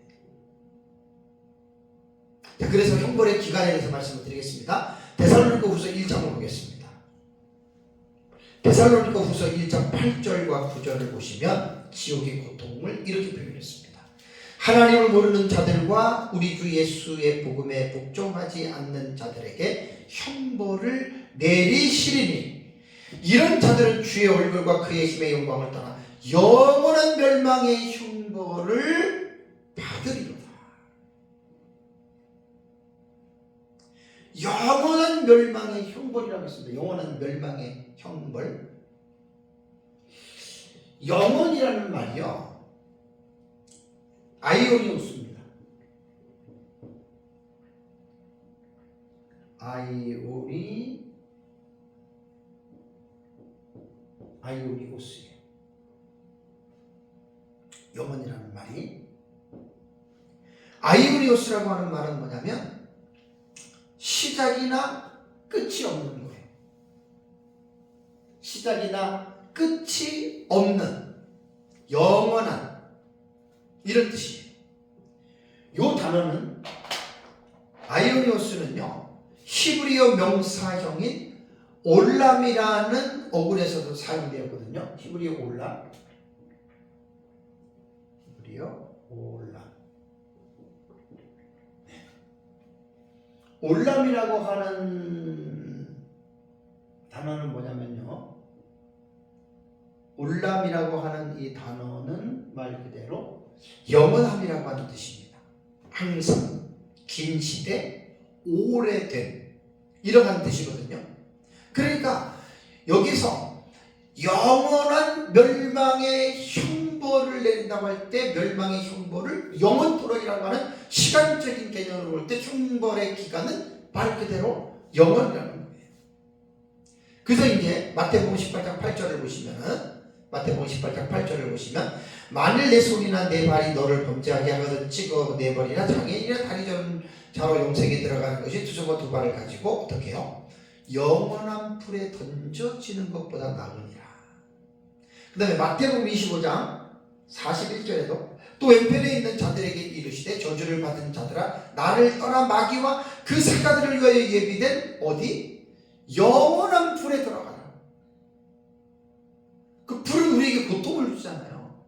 그래서 형벌의 기간에 대해서 말씀을 드리겠습니다. 데살로니가후서 1장을 보겠습니다. 데살로니가후서 1장 8절과 9절을 보시면 지옥의 고통을 이렇게 표현했습니다. 하나님을 모르는 자들과 우리 주 예수의 복음에 복종하지 않는 자들에게 형벌을 내리시리니 이런 자들은 주의 얼굴과 그의 힘의 영광을 떠나 영원한 멸망의 형벌을 받으리로다. 영원한 멸망의 형벌이라고 했습니다. 영원한 멸망의 형벌. 영원이라는 말이요, 아이오니오스입니다. 아이오니오스예요. 영원이라는 말이. 아이오니오스라고 하는 말은 뭐냐면 시작이나 끝이 없는 거예요. 시작이나 끝이 없는, 영원한, 이런 뜻이에요. 이 단어는, 아이오니오스는요, 히브리어 명사형인 올람이라는 어근에서도 사용되었거든요. 히브리어 올람. 올람이라고 하는 단어는 뭐냐면요, 올람이라고 하는 이 단어는 말 그대로 영원함이라고 하는 뜻입니다. 항상, 긴 시대, 오래된, 이런 뜻이거든요. 그러니까 여기서 영원한 멸망의 형벌을 내린다고 할 때, 멸망의 형벌을 영원토록이라고 하는 시간적인 개념으로 볼 때 형벌의 기간은 말 그대로 영원이라는 거예요. 그래서 이제 마태복음 18장 8절을 보시면은, 마태복음 18장 8절을 보시면, 만일 내 손이나 내 발이 너를 범죄하게 하거든 찍어 내버리나 장애인이나 다리 저는 자로 용색에 들어가는 것이 두 손과 두 발을 가지고 어떻게 해요? 영원한 불에 던져지는 것보다 나으니라. 그 다음에 마태복음 25장 41절에도 또 왼편에 있는 자들에게 이르시되 저주를 받은 자들아 나를 떠나 마귀와 그 사자들을 위하여 예비된 어디? 영원한 불에 들어가라. 그 불은 우리에게 고통을 주잖아요.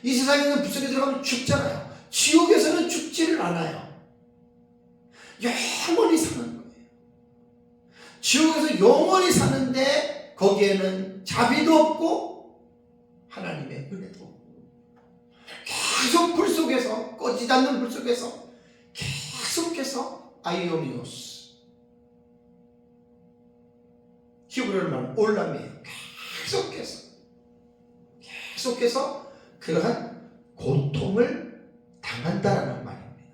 이 세상에는 불 속에 들어가면 죽잖아요. 지옥에서는 죽지를 않아요. 영원히 사는 거예요. 지옥에서 영원히 사는데 거기에는 자비도 없고 하나님의 은혜도 없고 계속 불 속에서, 꺼지지 않는 불 속에서 계속해서 아이오니오스, 히브리어로 말하면 올람이에요. 계속해서 그러한 고통을 당한다라는 말입니다.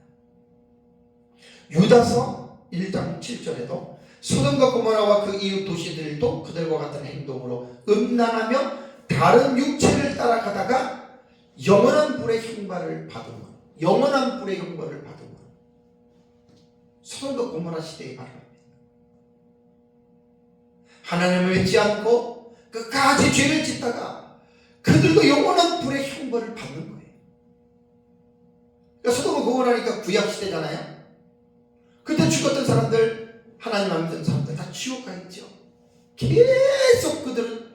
유다서 1장 7절에도 소돔과 고모라와 그 이웃 도시들도 그들과 같은 행동으로 음란하며 다른 육체를 따라가다가 영원한 불의 형벌을 받으면, 영원한 불의 형벌을 받으면 소돔과 고모라 시대의 말입니다. 하나님을 믿지 않고 끝까지 죄를 짓다가 그들도 영원한 불의 형벌을 받는 거예요. 그러니까 소돔과 고모라니까 구약 시대잖아요. 그때 죽었던 사람들, 하나님 안 믿는 사람들 다 지옥 가 있죠. 계속 그들은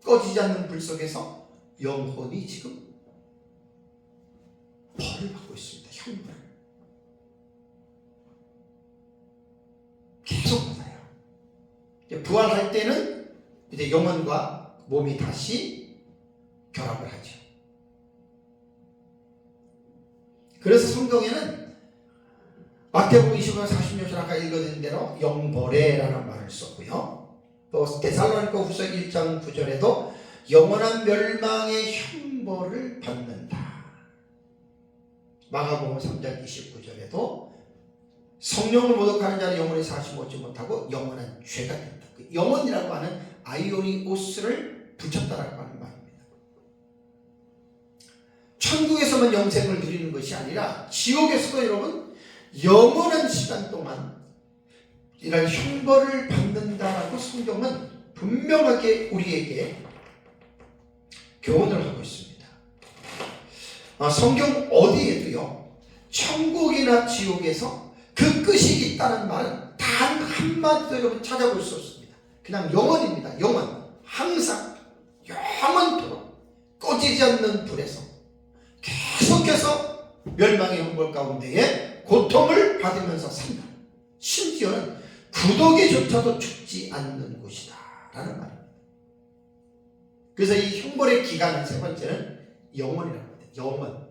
꺼지지 않는 불 속에서 영혼이 지금 벌을 받고 있습니다. 형벌을 계속 받아요. 부활할 때는 이제 영혼과 몸이 다시 결합을 하죠. 그래서 성경에는 마태복음 25장 46절 아까 읽어드린 대로 영벌에라는 말을 썼고요. 또 데살로니가 후서 1장 9절에도 영원한 멸망의 형벌을 받는다. 마가복음 3장 29절에도 성령을 모독하는 자는 영원히 사심 얻지 못하고 영원한 죄가 된다. 영원이라고 하는 아이오니오스를 붙였다라고 하는 말입니다. 천국에서만 영생을 누리는 것이 아니라 지옥에서도 여러분 영원한 시간 동안 이런 형벌을 받는다라고 성경은 분명하게 우리에게 교훈을 하고 있습니다. 성경 어디에도요 천국이나 지옥에서 그 끝이 있다는 말은 단 한마디도 여러분 찾아볼 수 없습니다. 그냥 영원입니다. 영원. 항상 영원토록 꺼지지 않는 불에서 계속해서 멸망의 형벌 가운데에 고통을 받으면서 산다. 심지어는 구더기조차도 죽지 않는 곳이다 라는 말입니다. 그래서 이 형벌의 기간은 세 번째는 영원이라고 합니다. 영원.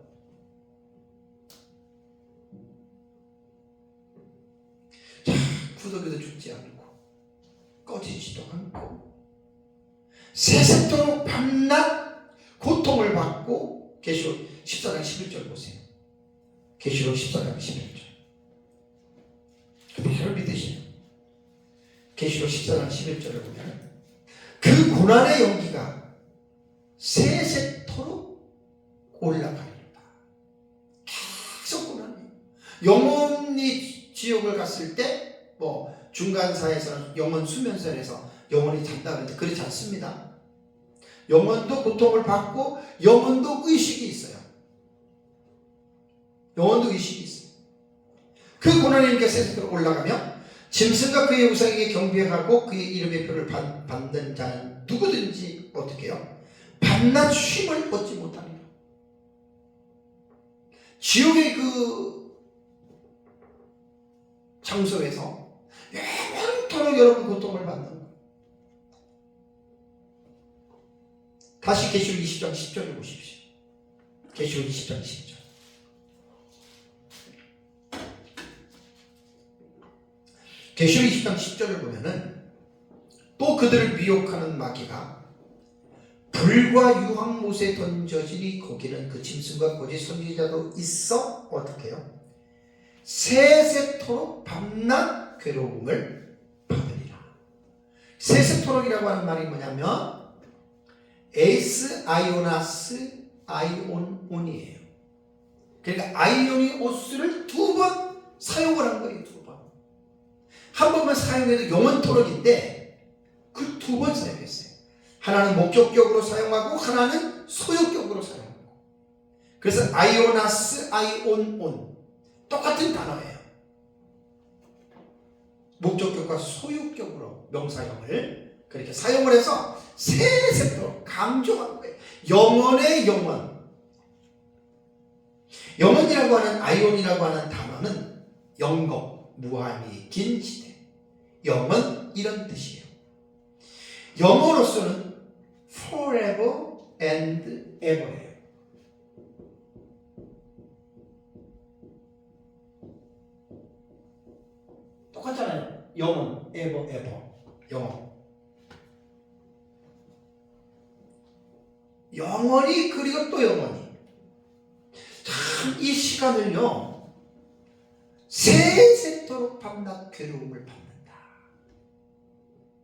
자, 구더기도 죽지 않고 꺼지지도 않고 세세토록 밤낮 고통을 받고 계시록 14장 11절 보세요. 계시록 14장 11절. 저를 믿으시면 계시록 14장 11절을 보면 그 고난의 연기가 세세토록 올라가리라. 계속 고난이에요. 영원히 지옥을 갔을 때 뭐 중간사에서는 영원 수면선에서 영원히 잔다 그러는데 그렇지 않습니다. 영원도 고통을 받고 영원도 의식이 있어요. 영원도 의식이 있어요. 그 고난의 연기가 세세토록 올라가며 짐승과 그의 우상에게 경배하고 그의 이름의 표를 받는 자는 누구든지 어떻게 해요? 밤낮 쉼을 얻지 못하리라. 지옥의 그 장소에서 영원토록 여러분 고통을 받는 거예요. 다시 계시록 20장 10절을 보십시오. 계시록 20장 10절. 계시록 20장 10절을 보면은 또 그들을 미혹하는 마귀가 불과 유황못에 던져지니 거기는 그 짐승과 거짓 선지자도 있어 어떻게 해요? 세세토록 밤낮 괴로움을 받으리라. 세세토록이라고 하는 말이 뭐냐면 에이스 아이오나스 아이온온이에요. 그러니까 아이오니오스를 2번 사용을 한 거예요. 2번. 한 번만 사용해도 영원토록인데 그 2번 사용했어요. 하나는 목적격으로 사용하고 하나는 소유격으로 사용하고. 그래서 아이오나스 아이온온 똑같은 단어예요. 목적격과 소유격으로 명사형을 그렇게 사용을 해서 세세토록 강조한 거예요. 영원의 영원. 영원이라고 하는 아이온이라고 하는 단어는 영겁, 무한히 긴 시대. 영원 이런 뜻이에요. 영어로서는 forever and ever예요. 똑같잖아요. 영원, ever, ever. 영원. 영원히 그리고 또 영원히. 참 이 시간을요. 세세토록 밤낮 괴로움을 받는다.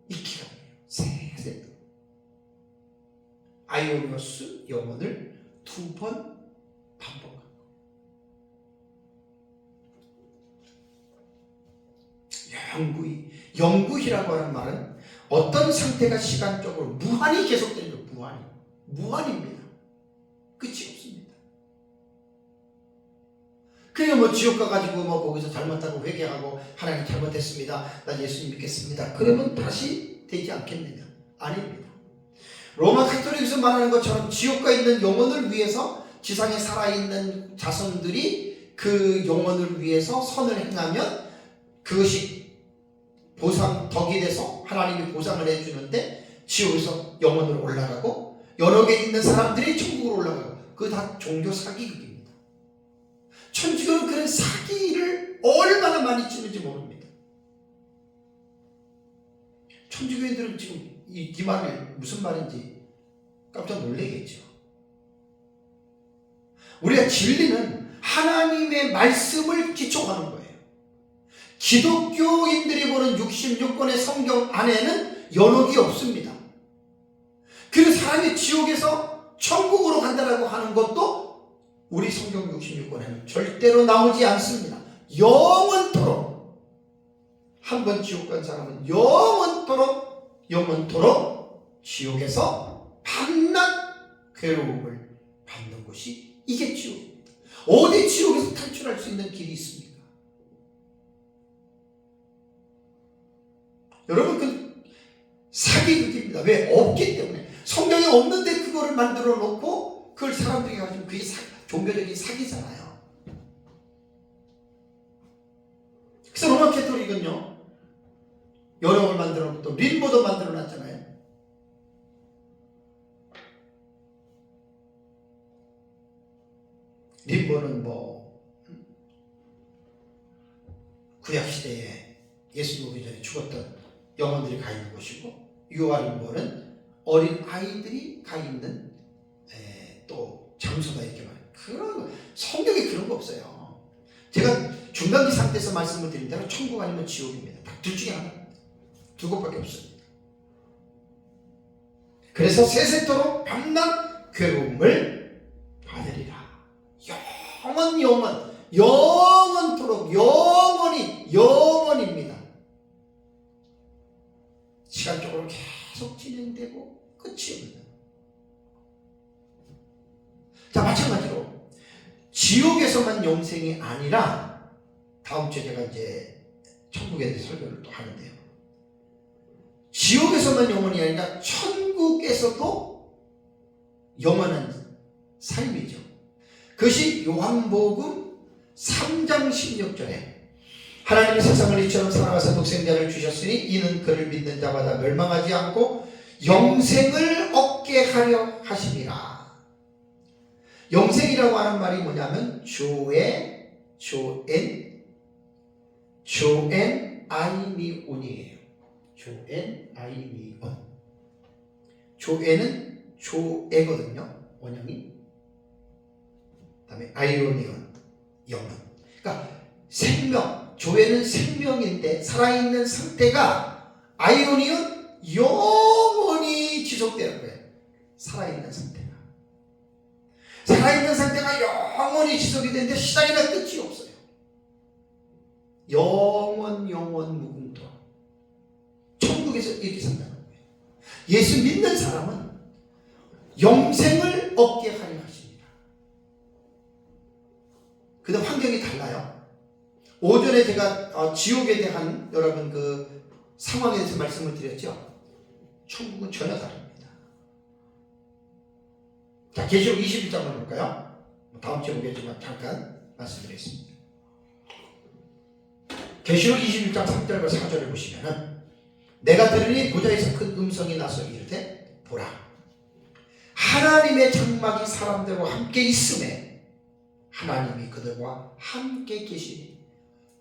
이 기간이에요. 세세토록. 아이오니오스 영혼을 2번 반복합니다. 영구히라고 하는 말은 어떤 상태가 시간적으로 무한히 계속되는 거예요. 무한입니다. 끝이 없습니다. 그냥 뭐 지옥 가가지고 뭐 거기서 잘못하고 회개하고 하나님 잘못했습니다. 나 예수님 믿겠습니다. 그러면 다시 되지 않겠느냐? 아닙니다. 로마 카톨릭에서 말하는 것처럼 지옥가 있는 영혼을 위해서 지상에 살아있는 자손들이 그 영혼을 위해서 선을 행하면 그것이 덕이 돼서 하나님이 보상을 해주는데 지옥에서 영혼으로 올라가고 여러 개 있는 사람들이 천국으로 올라가고 그거 다 종교 사기극입니다. 천주교는 그런 사기를 얼마나 많이 치는지 모릅니다. 천주교인들은 지금 이 말이 무슨 말인지 깜짝 놀라겠죠. 우리가 진리는 하나님의 말씀을 기초하는 거예요. 기독교인들이 보는 66권의 성경 안에는 연옥이 없습니다. 그리고 사람이 지옥에서 천국으로 간다라고 하는 것도 우리 성경 66권에는 절대로 나오지 않습니다. 영원토록 한 번 지옥 간 사람은 영원토록 지옥에서 밤낮 괴로움을 받는 것이 이게 지옥입니다. 어디 지옥에서 탈출할 수 있는 길이 있습니까? 여러분 그 사기극입니다. 왜? 없기 때문에. 성경에 없는데 그거를 만들어 놓고 그걸 사람들이 가지고 그게 종교적인 사기잖아요. 그래서 로마 캐톨릭은요 연옥을 만들어 놓고 또 림보도 만들어 놨잖아요. 림보는 구약 시대에 예수 오기 전에 죽었던 영혼들이 가 있는 곳이고, 유아 림보는 어린 아이들이 가 있는 또 장소다 이렇게 말해요. 그런 성경에 그런 거 없어요. 제가 중간기 상태에서 말씀을 드린 대로 천국 아니면 지옥입니다. 딱 둘 중에 하나, 두 곳밖에 없습니다. 그래서 세세토록 밤낮 괴로움을 받으리라. 영원토록 영원입니다. 시간적으로 계속 진행되고 끝이 없는. 자, 마찬가지로 지옥에서만 영생이 아니라, 다음 주에 제가 이제 천국에 대해 설교를 또 하는데요, 지옥에서만 영원이 아니라 천국에서도 영원한 삶이죠. 그것이 요한복음 3장 16절에 하나님이 세상을 이처럼 사랑하사 독생자를 주셨으니 이는 그를 믿는 자마다 멸망하지 않고 영생을 얻게 하려 하심이라. 영생이라고 하는 말이 뭐냐면 조엔 아이미온이에요. 조에는 조에거든요, 원형이. 그 다음에 아이오니온, 영은. 그러니까 생명, 조에는 생명인데 살아있는 상태가, 아이오니온 영원히 지속되는 거예요. 살아있는 상태가 영원히 지속이 되는데 시작이나 끝이 없어요. 영원 무궁토록 천국에서 이렇게 산다는 거예요. 예수 믿는 사람은 영생을 얻게 하려 하십니다. 근데 환경이 달라요. 오전에 제가 지옥에 대한 여러분 그 상황에 대해서 말씀을 드렸죠. 천국은 전혀 다릅니다. 자, 계시록 21장을 볼까요? 다음 주에 보겠지만 잠깐 말씀드리겠습니다. 계시록 21장 3절과 4절을 보시면은, 내가 들으니 보좌에서 큰 음성이 나서 이르되 보라, 하나님의 장막이 사람들과 함께 있음에 하나님이 그들과 함께 계시니.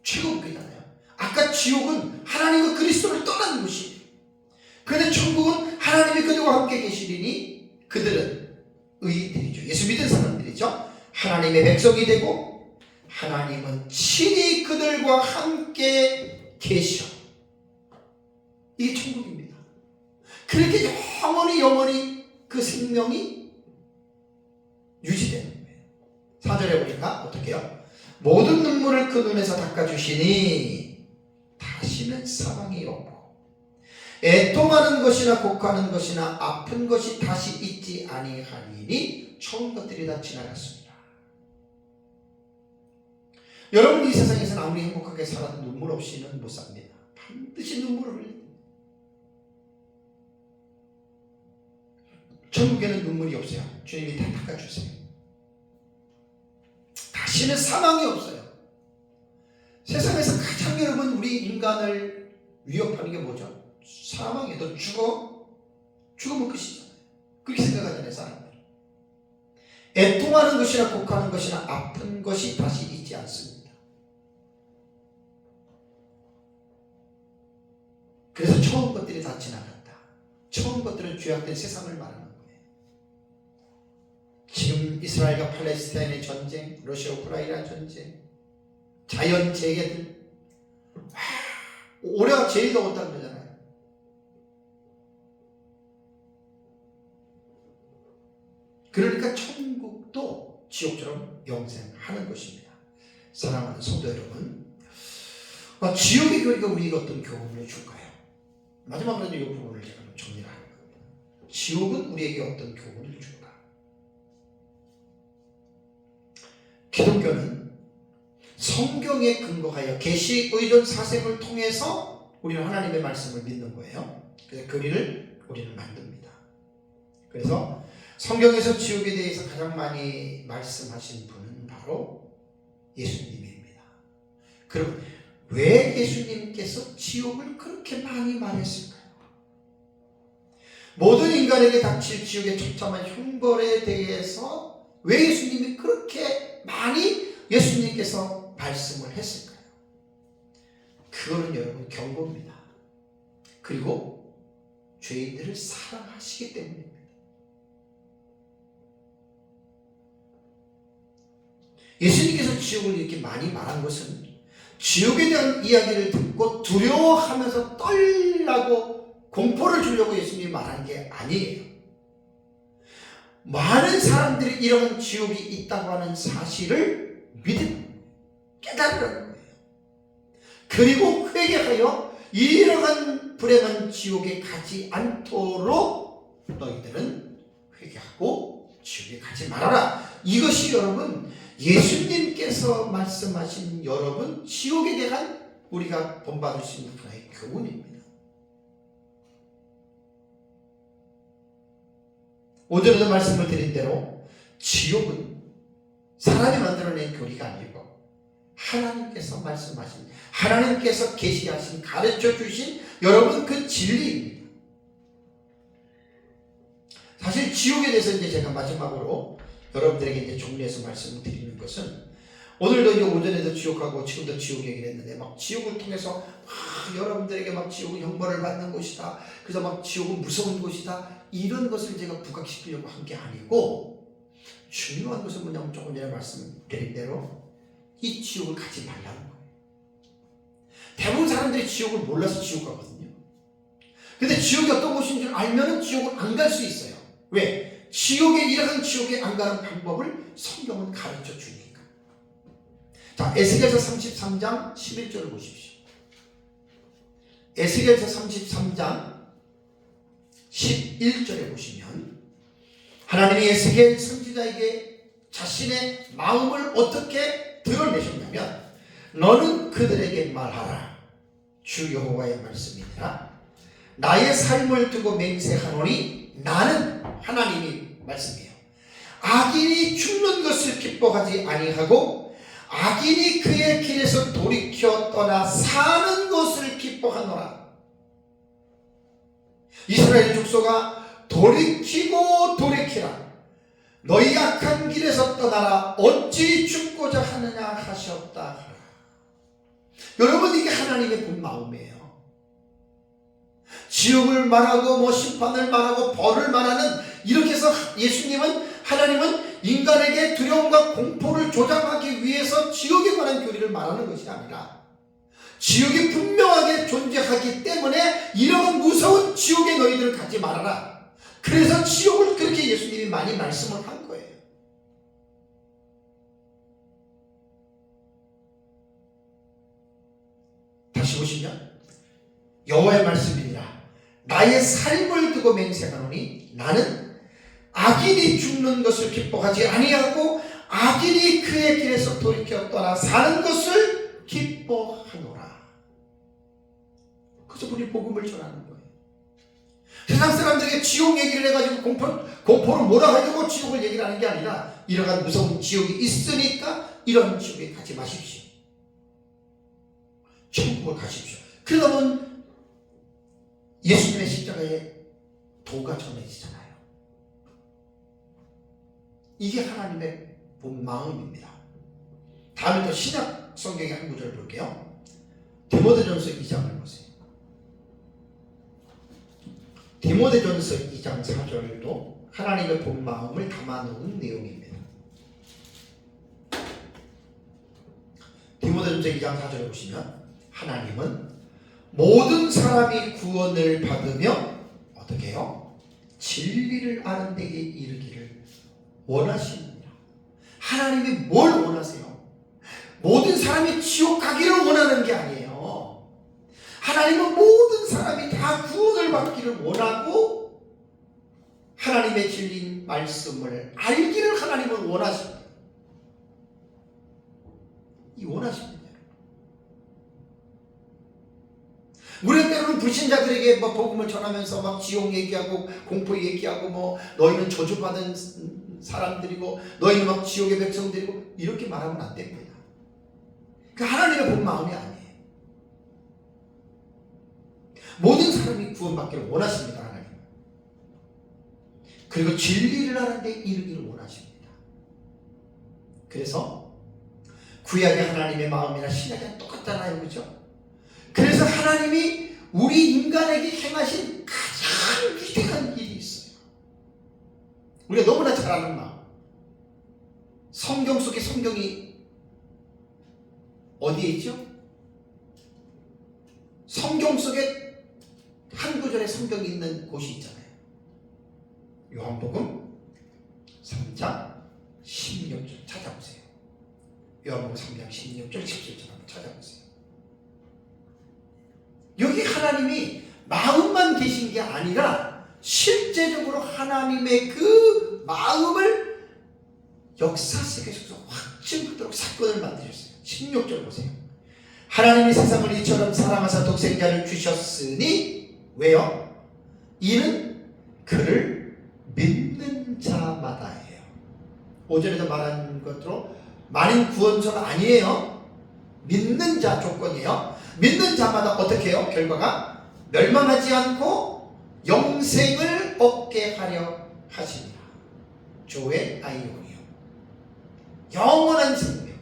최고급이잖아요. 아까 지옥은 하나님과 그리스도를 떠난 곳이에요. 그런데 천국은 하나님이 그들과 함께 계시리니 그들은 의인들이죠. 예수 믿는 사람들이죠. 하나님의 백성이 되고 하나님은 친히 그들과 함께 계셔. 이게 천국입니다. 그렇게 영원히 그 생명이 유지되는 거예요. 4절에 보니까 어떻게 해요? 모든 눈물을 그 눈에서 닦아주시니 다시는 사망이 없고 애통하는 것이나 곡하는 것이나 아픈 것이 다시 있지 아니하리니 처음 것들이 다 지나갔습니다. 여러분, 이 세상에서는 아무리 행복하게 살아도 눈물 없이는 못 삽니다. 반드시 눈물을 흘립니다. 천국에는 눈물이 없어요. 주님이 다 닦아주세요. 다시는 사망이 없어요. 세상에서 가장 여러분 우리 인간을 위협하는 게 뭐죠? 사망이에요. 너 죽으면 끝이잖아요. 그렇게 생각하잖아요, 사람들. 애통하는 것이나 곡하는 것이나 아픈 것이 다시 있지 않습니다. 그래서 처음 것들이 다 지나갔다. 처음 것들은 죄악된 세상을 말하는 거예요. 지금 이스라엘과 팔레스타인의 전쟁, 러시아 우크라이나 전쟁, 자연재해들, 올해가 제일 더웠다는 거잖아요. 그러니까 천국도 지옥처럼 영생하는 것입니다. 사랑하는 성도 여러분, 지옥의 교리가 우리에게 어떤 교훈을 줄까요? 마지막으로 이 부분을 제가 정리를 하는 겁니다. 지옥은 우리에게 어떤 교훈을 줄까? 기독교는 성경에 근거하여 계시, 의존, 사색을 통해서 우리는 하나님의 말씀을 믿는 거예요. 그래서 교리를 우리는 만듭니다. 그래서 성경에서 지옥에 대해서 가장 많이 말씀하신 분은 바로 예수님입니다. 그럼 왜 예수님께서 지옥을 그렇게 많이 말했을까요? 모든 인간에게 닥칠 지옥의 처참한 형벌에 대해서 왜 예수님이 그렇게 많이 예수님께서 말씀을 했을까요? 그거는 여러분 경고입니다. 그리고 죄인들을 사랑하시기 때문입니다. 예수님께서 지옥을 이렇게 많이 말한 것은 지옥에 대한 이야기를 듣고 두려워하면서 떨라고 공포를 주려고 예수님이 말한 게 아니에요. 많은 사람들이 이런 지옥이 있다고 하는 사실을 깨달으라는 거예요. 그리고 회개하여 이러한 불행한 지옥에 가지 않도록 너희들은 회개하고 지옥에 가지 말아라. 이것이 여러분 예수님께서 말씀하신 여러분 지옥에 대한 우리가 본받을 수 있는 하나의 교훈입니다. 오전에도 말씀을 드린 대로 지옥은 사람이 만들어낸 교리가 아니고 하나님께서 말씀하신, 하나님께서 계시하신, 가르쳐 주신 여러분 그 진리입니다. 사실 지옥에 대해서 이제 제가 마지막으로 여러분들에게 이제 정리해서 말씀을 드리는 것은, 오늘도 이제 오전에도 지옥하고 지금도 지옥 얘기를 했는데 막 지옥을 통해서 여러분들에게 막 지옥은 형벌을 받는 곳이다, 그래서 막 지옥은 무서운 곳이다, 이런 것을 제가 부각시키려고 한 게 아니고, 중요한 것은 뭐냐면 조금 전에 말씀드린 대로 이 지옥을 가지 말라는 거예요. 대부분 사람들이 지옥을 몰라서 지옥 가거든요. 근데 지옥이 어떤 곳인 줄 알면은 지옥을 안 갈 수 있어요. 왜? 지옥에, 이러한 지옥에 안 가는 방법을 성경은 가르쳐 주니까. 자, 에스겔서 33장 11절을 보십시오. 에스겔서 33장 11절에 보시면 하나님이 에스겔 선지자에게 자신의 마음을 어떻게 드러내셨냐면, 너는 그들에게 말하라. 주 여호와의 말씀이니라. 나의 삶을 두고 맹세하노니, 나는 하나님이 말씀이에요. 악인이 죽는 것을 기뻐하지 아니하고 악인이 그의 길에서 돌이켜 떠나 사는 것을 기뻐하노라. 이스라엘 족속아, 돌이키고 돌이키라. 너희 악한 길에서 떠나라. 어찌 죽고자 하느냐 하셨다. 여러분, 이게 하나님의 본 마음이에요. 지옥을 말하고 뭐 심판을 말하고 벌을 말하는, 이렇게 해서 하나님은 인간에게 두려움과 공포를 조장하기 위해서 지옥에 관한 교리를 말하는 것이 아니라, 지옥이 분명하게 존재하기 때문에 이런 무서운 지옥에 너희들을 가지 말아라. 그래서 지옥을 그렇게 예수님이 많이 말씀을 한 거예요. 다시 보시면 여호와의 말씀이니라. 나의 삶을 두고 맹세하노니, 나는 악인이 죽는 것을 기뻐하지 아니하고 악인이 그의 길에서 돌이켜 떠나 사는 것을 기뻐하노라. 그래서 우리 복음을 전하는 거예요. 세상 사람들에게 지옥 얘기를 해가지고 공포를 몰아가지고 지옥을 얘기를 하는 게 아니라, 이러한 무서운 지옥이 있으니까 이런 지옥에 가지 마십시오. 천국을 가십시오. 그러다 보면 예수님의 십자가에 도가 전해지잖아요. 이게 하나님의 본 마음입니다. 다음에 또 신약 성경의 한 구절을 볼게요. 디모데전서 2장을 보세요. 디모데전서 2장 4절도 하나님의 본 마음을 담아놓은 내용입니다. 디모데전서 2장 4절에 보시면, 하나님은 모든 사람이 구원을 받으며 어떻게 해요? 진리를 아는 데에 이르기를 원하십니다. 하나님이 뭘 원하세요? 모든 사람이 지옥 가기를 원하는 게 아니에요. 하나님은 모든 사람이 다 구원을 받기를 원하고, 하나님의 진리인 말씀을 알기를 하나님은 원하십니다. 이 원하십니다. 우리는 때로는 불신자들에게 뭐 복음을 전하면서 막 지옥 얘기하고 공포 얘기하고, 뭐 너희는 저주받은 사람들이고 너희는 막 지옥의 백성들이고, 이렇게 말하면 안 됩니다. 그 하나님의 본 마음이 아니에요. 모든 사람이 구원받기를 원하십니다. 하나님. 그리고 진리를 아는 데 이르기를 원하십니다. 그래서 구약의 하나님의 마음이나 신약이랑 똑같잖아요. 그죠? 그래서 하나님이 우리 인간에게 행하신 가장 위대한 일이 있어요. 우리가 너무나 잘 아는 마음. 성경 속에 성경이 어디에 있죠? 성경 속에 한 구절에 성경이 있는 곳이 있잖아요. 요한복음 3장 16절 찾아보세요. 요한복음 3장 16절 17절 한번 찾아보세요. 여기 하나님이 마음만 계신 게 아니라 실제적으로 하나님의 그 마음을 역사 속에서 확증하도록 사건을 만드셨어요. 16절 보세요. 하나님이 세상을 이처럼 사랑하사 독생자를 주셨으니 왜요? 이는 그를 믿는 자마다예요. 5절에서 말한 것으로 만인 구원서가 아니에요. 믿는 자 조건이에요. 믿는 자마다 어떻게 해요? 결과가 멸망하지 않고 영생을 얻게 하려 하시니라. 조의 아이오니요. 영원한 생명.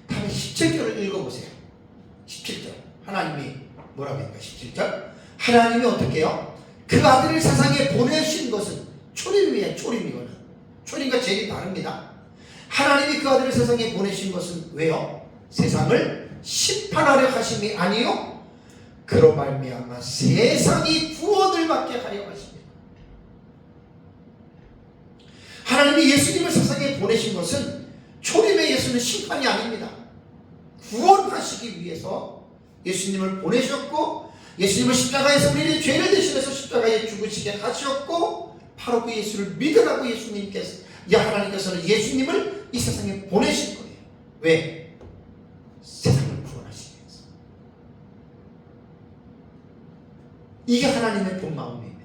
다음에 17절을 읽어보세요. 17절 하나님이 뭐라고 합니까? 17절 하나님이 어떻게 해요? 그 아들을 세상에 보내신 것은 초림이에요. 초림이거든. 초림과 재림이 다릅니다. 하나님이 그 아들을 세상에 보내신 것은 왜요? 세상을 심판하려 하심이 아니요 그로 말미암아 세상이 구원을 받게 하려 하십니다. 하나님이 예수님을 세상에 보내신 것은 초림의 예수는 심판이 아닙니다. 구원하시기 위해서 예수님을 보내셨고 예수님을 십자가에서 우리의 죄를 대신해서 십자가에 죽으시게 하셨고 바로 그 예수를 믿으라고 하나님께서는 예수님을 이 세상에 보내신 거예요. 왜? 세상을 구원하시기 위해서. 이게 하나님의 본 마음입니다.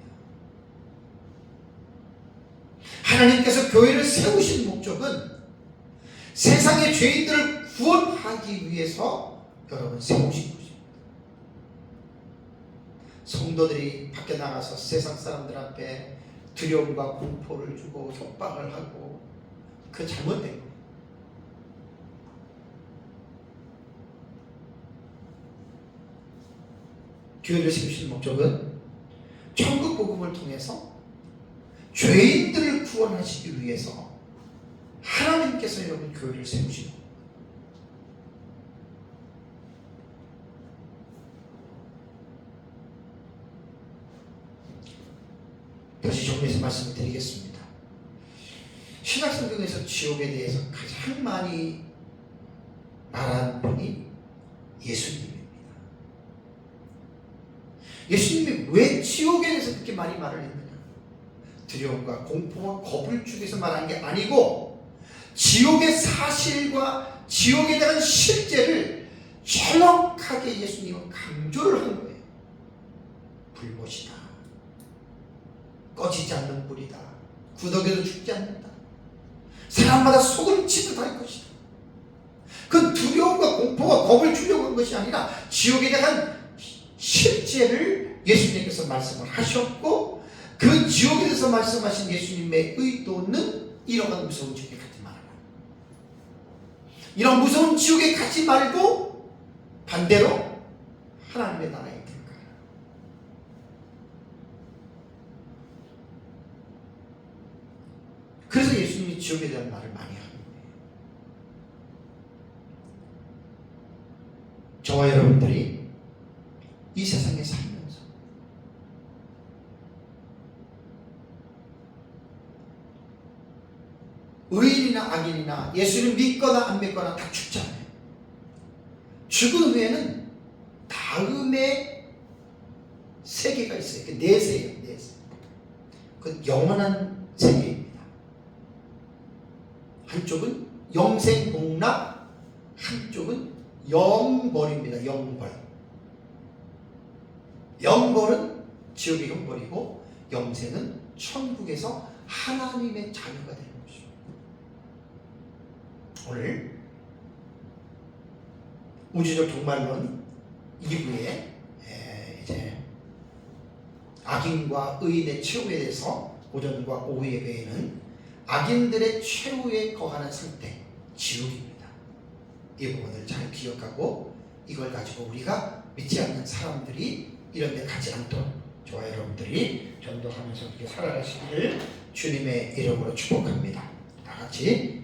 하나님께서 교회를 세우신 목적은 세상의 죄인들을 구원하기 위해서 여러분 세우신 것입니다. 성도들이 밖에 나가서 세상 사람들 앞에 두려움과 공포를 주고 협박을 하고 그 잘못된 거예요. 교회를 세우신 목적은 천국 복음을 통해서 죄인들을 구원하시기 위해서 하나님께서 여러분 교회를 세우신 거예요. 다시 정리해서 말씀을 드리겠습니다. 신약성경에서 지옥에 대해서 가장 많이 말한 분이 예수님입니다. 예수님이 왜 지옥에 대해서 그렇게 많이 말을 했느냐? 두려움과 공포와 겁을 주기 위해서 말한 게 아니고 지옥의 사실과 지옥에 대한 실제를 정확하게 예수님은 강조를 한 거예요. 불못이다. 꺼지지 않는 불이다. 구더기도 죽지 않는다. 사람마다 소금치듯 할 것이다. 그 두려움과 공포와 겁을 주려고 한 것이 아니라 지옥에 대한 실제를 예수님께서 말씀을 하셨고 그 지옥에 대해서 말씀하신 예수님의 의도는 이러한 무서운 지옥에 가지 말아라. 이런 무서운 지옥에 가지 말고 반대로 하나님의 나라에 들어가라. 그래서 예수님이 지옥에 대한 말을 많이 하는 거예요. 저와 여러분들이 이 세상에 살면서 의인이나 악인이나 예수를 믿거나 안 믿거나 다 죽잖아요. 죽은 후에는 다음에 세계가 있어요. 그 내세예요. 내세. 그 영원한 세계입니다. 한쪽은 영생복락, 한쪽은 영벌입니다. 영벌. 영벌은 지옥의 형벌이고 영생은 천국에서 하나님의 자녀가 되는 것입니다. 오늘 우주적 종말론 2부에 이제 악인과 의인의 최후에 대해서 오전과 오후 예배에는 악인들의 최후에 거하는 상태, 지옥입니다. 이 부분을 잘 기억하고 이걸 가지고 우리가 믿지 않는 사람들이 이런 데 가지 않도록 저와 여러분들이 전도하면서 이렇게 살아가시기를 주님의 이름으로 축복합니다. 다 같이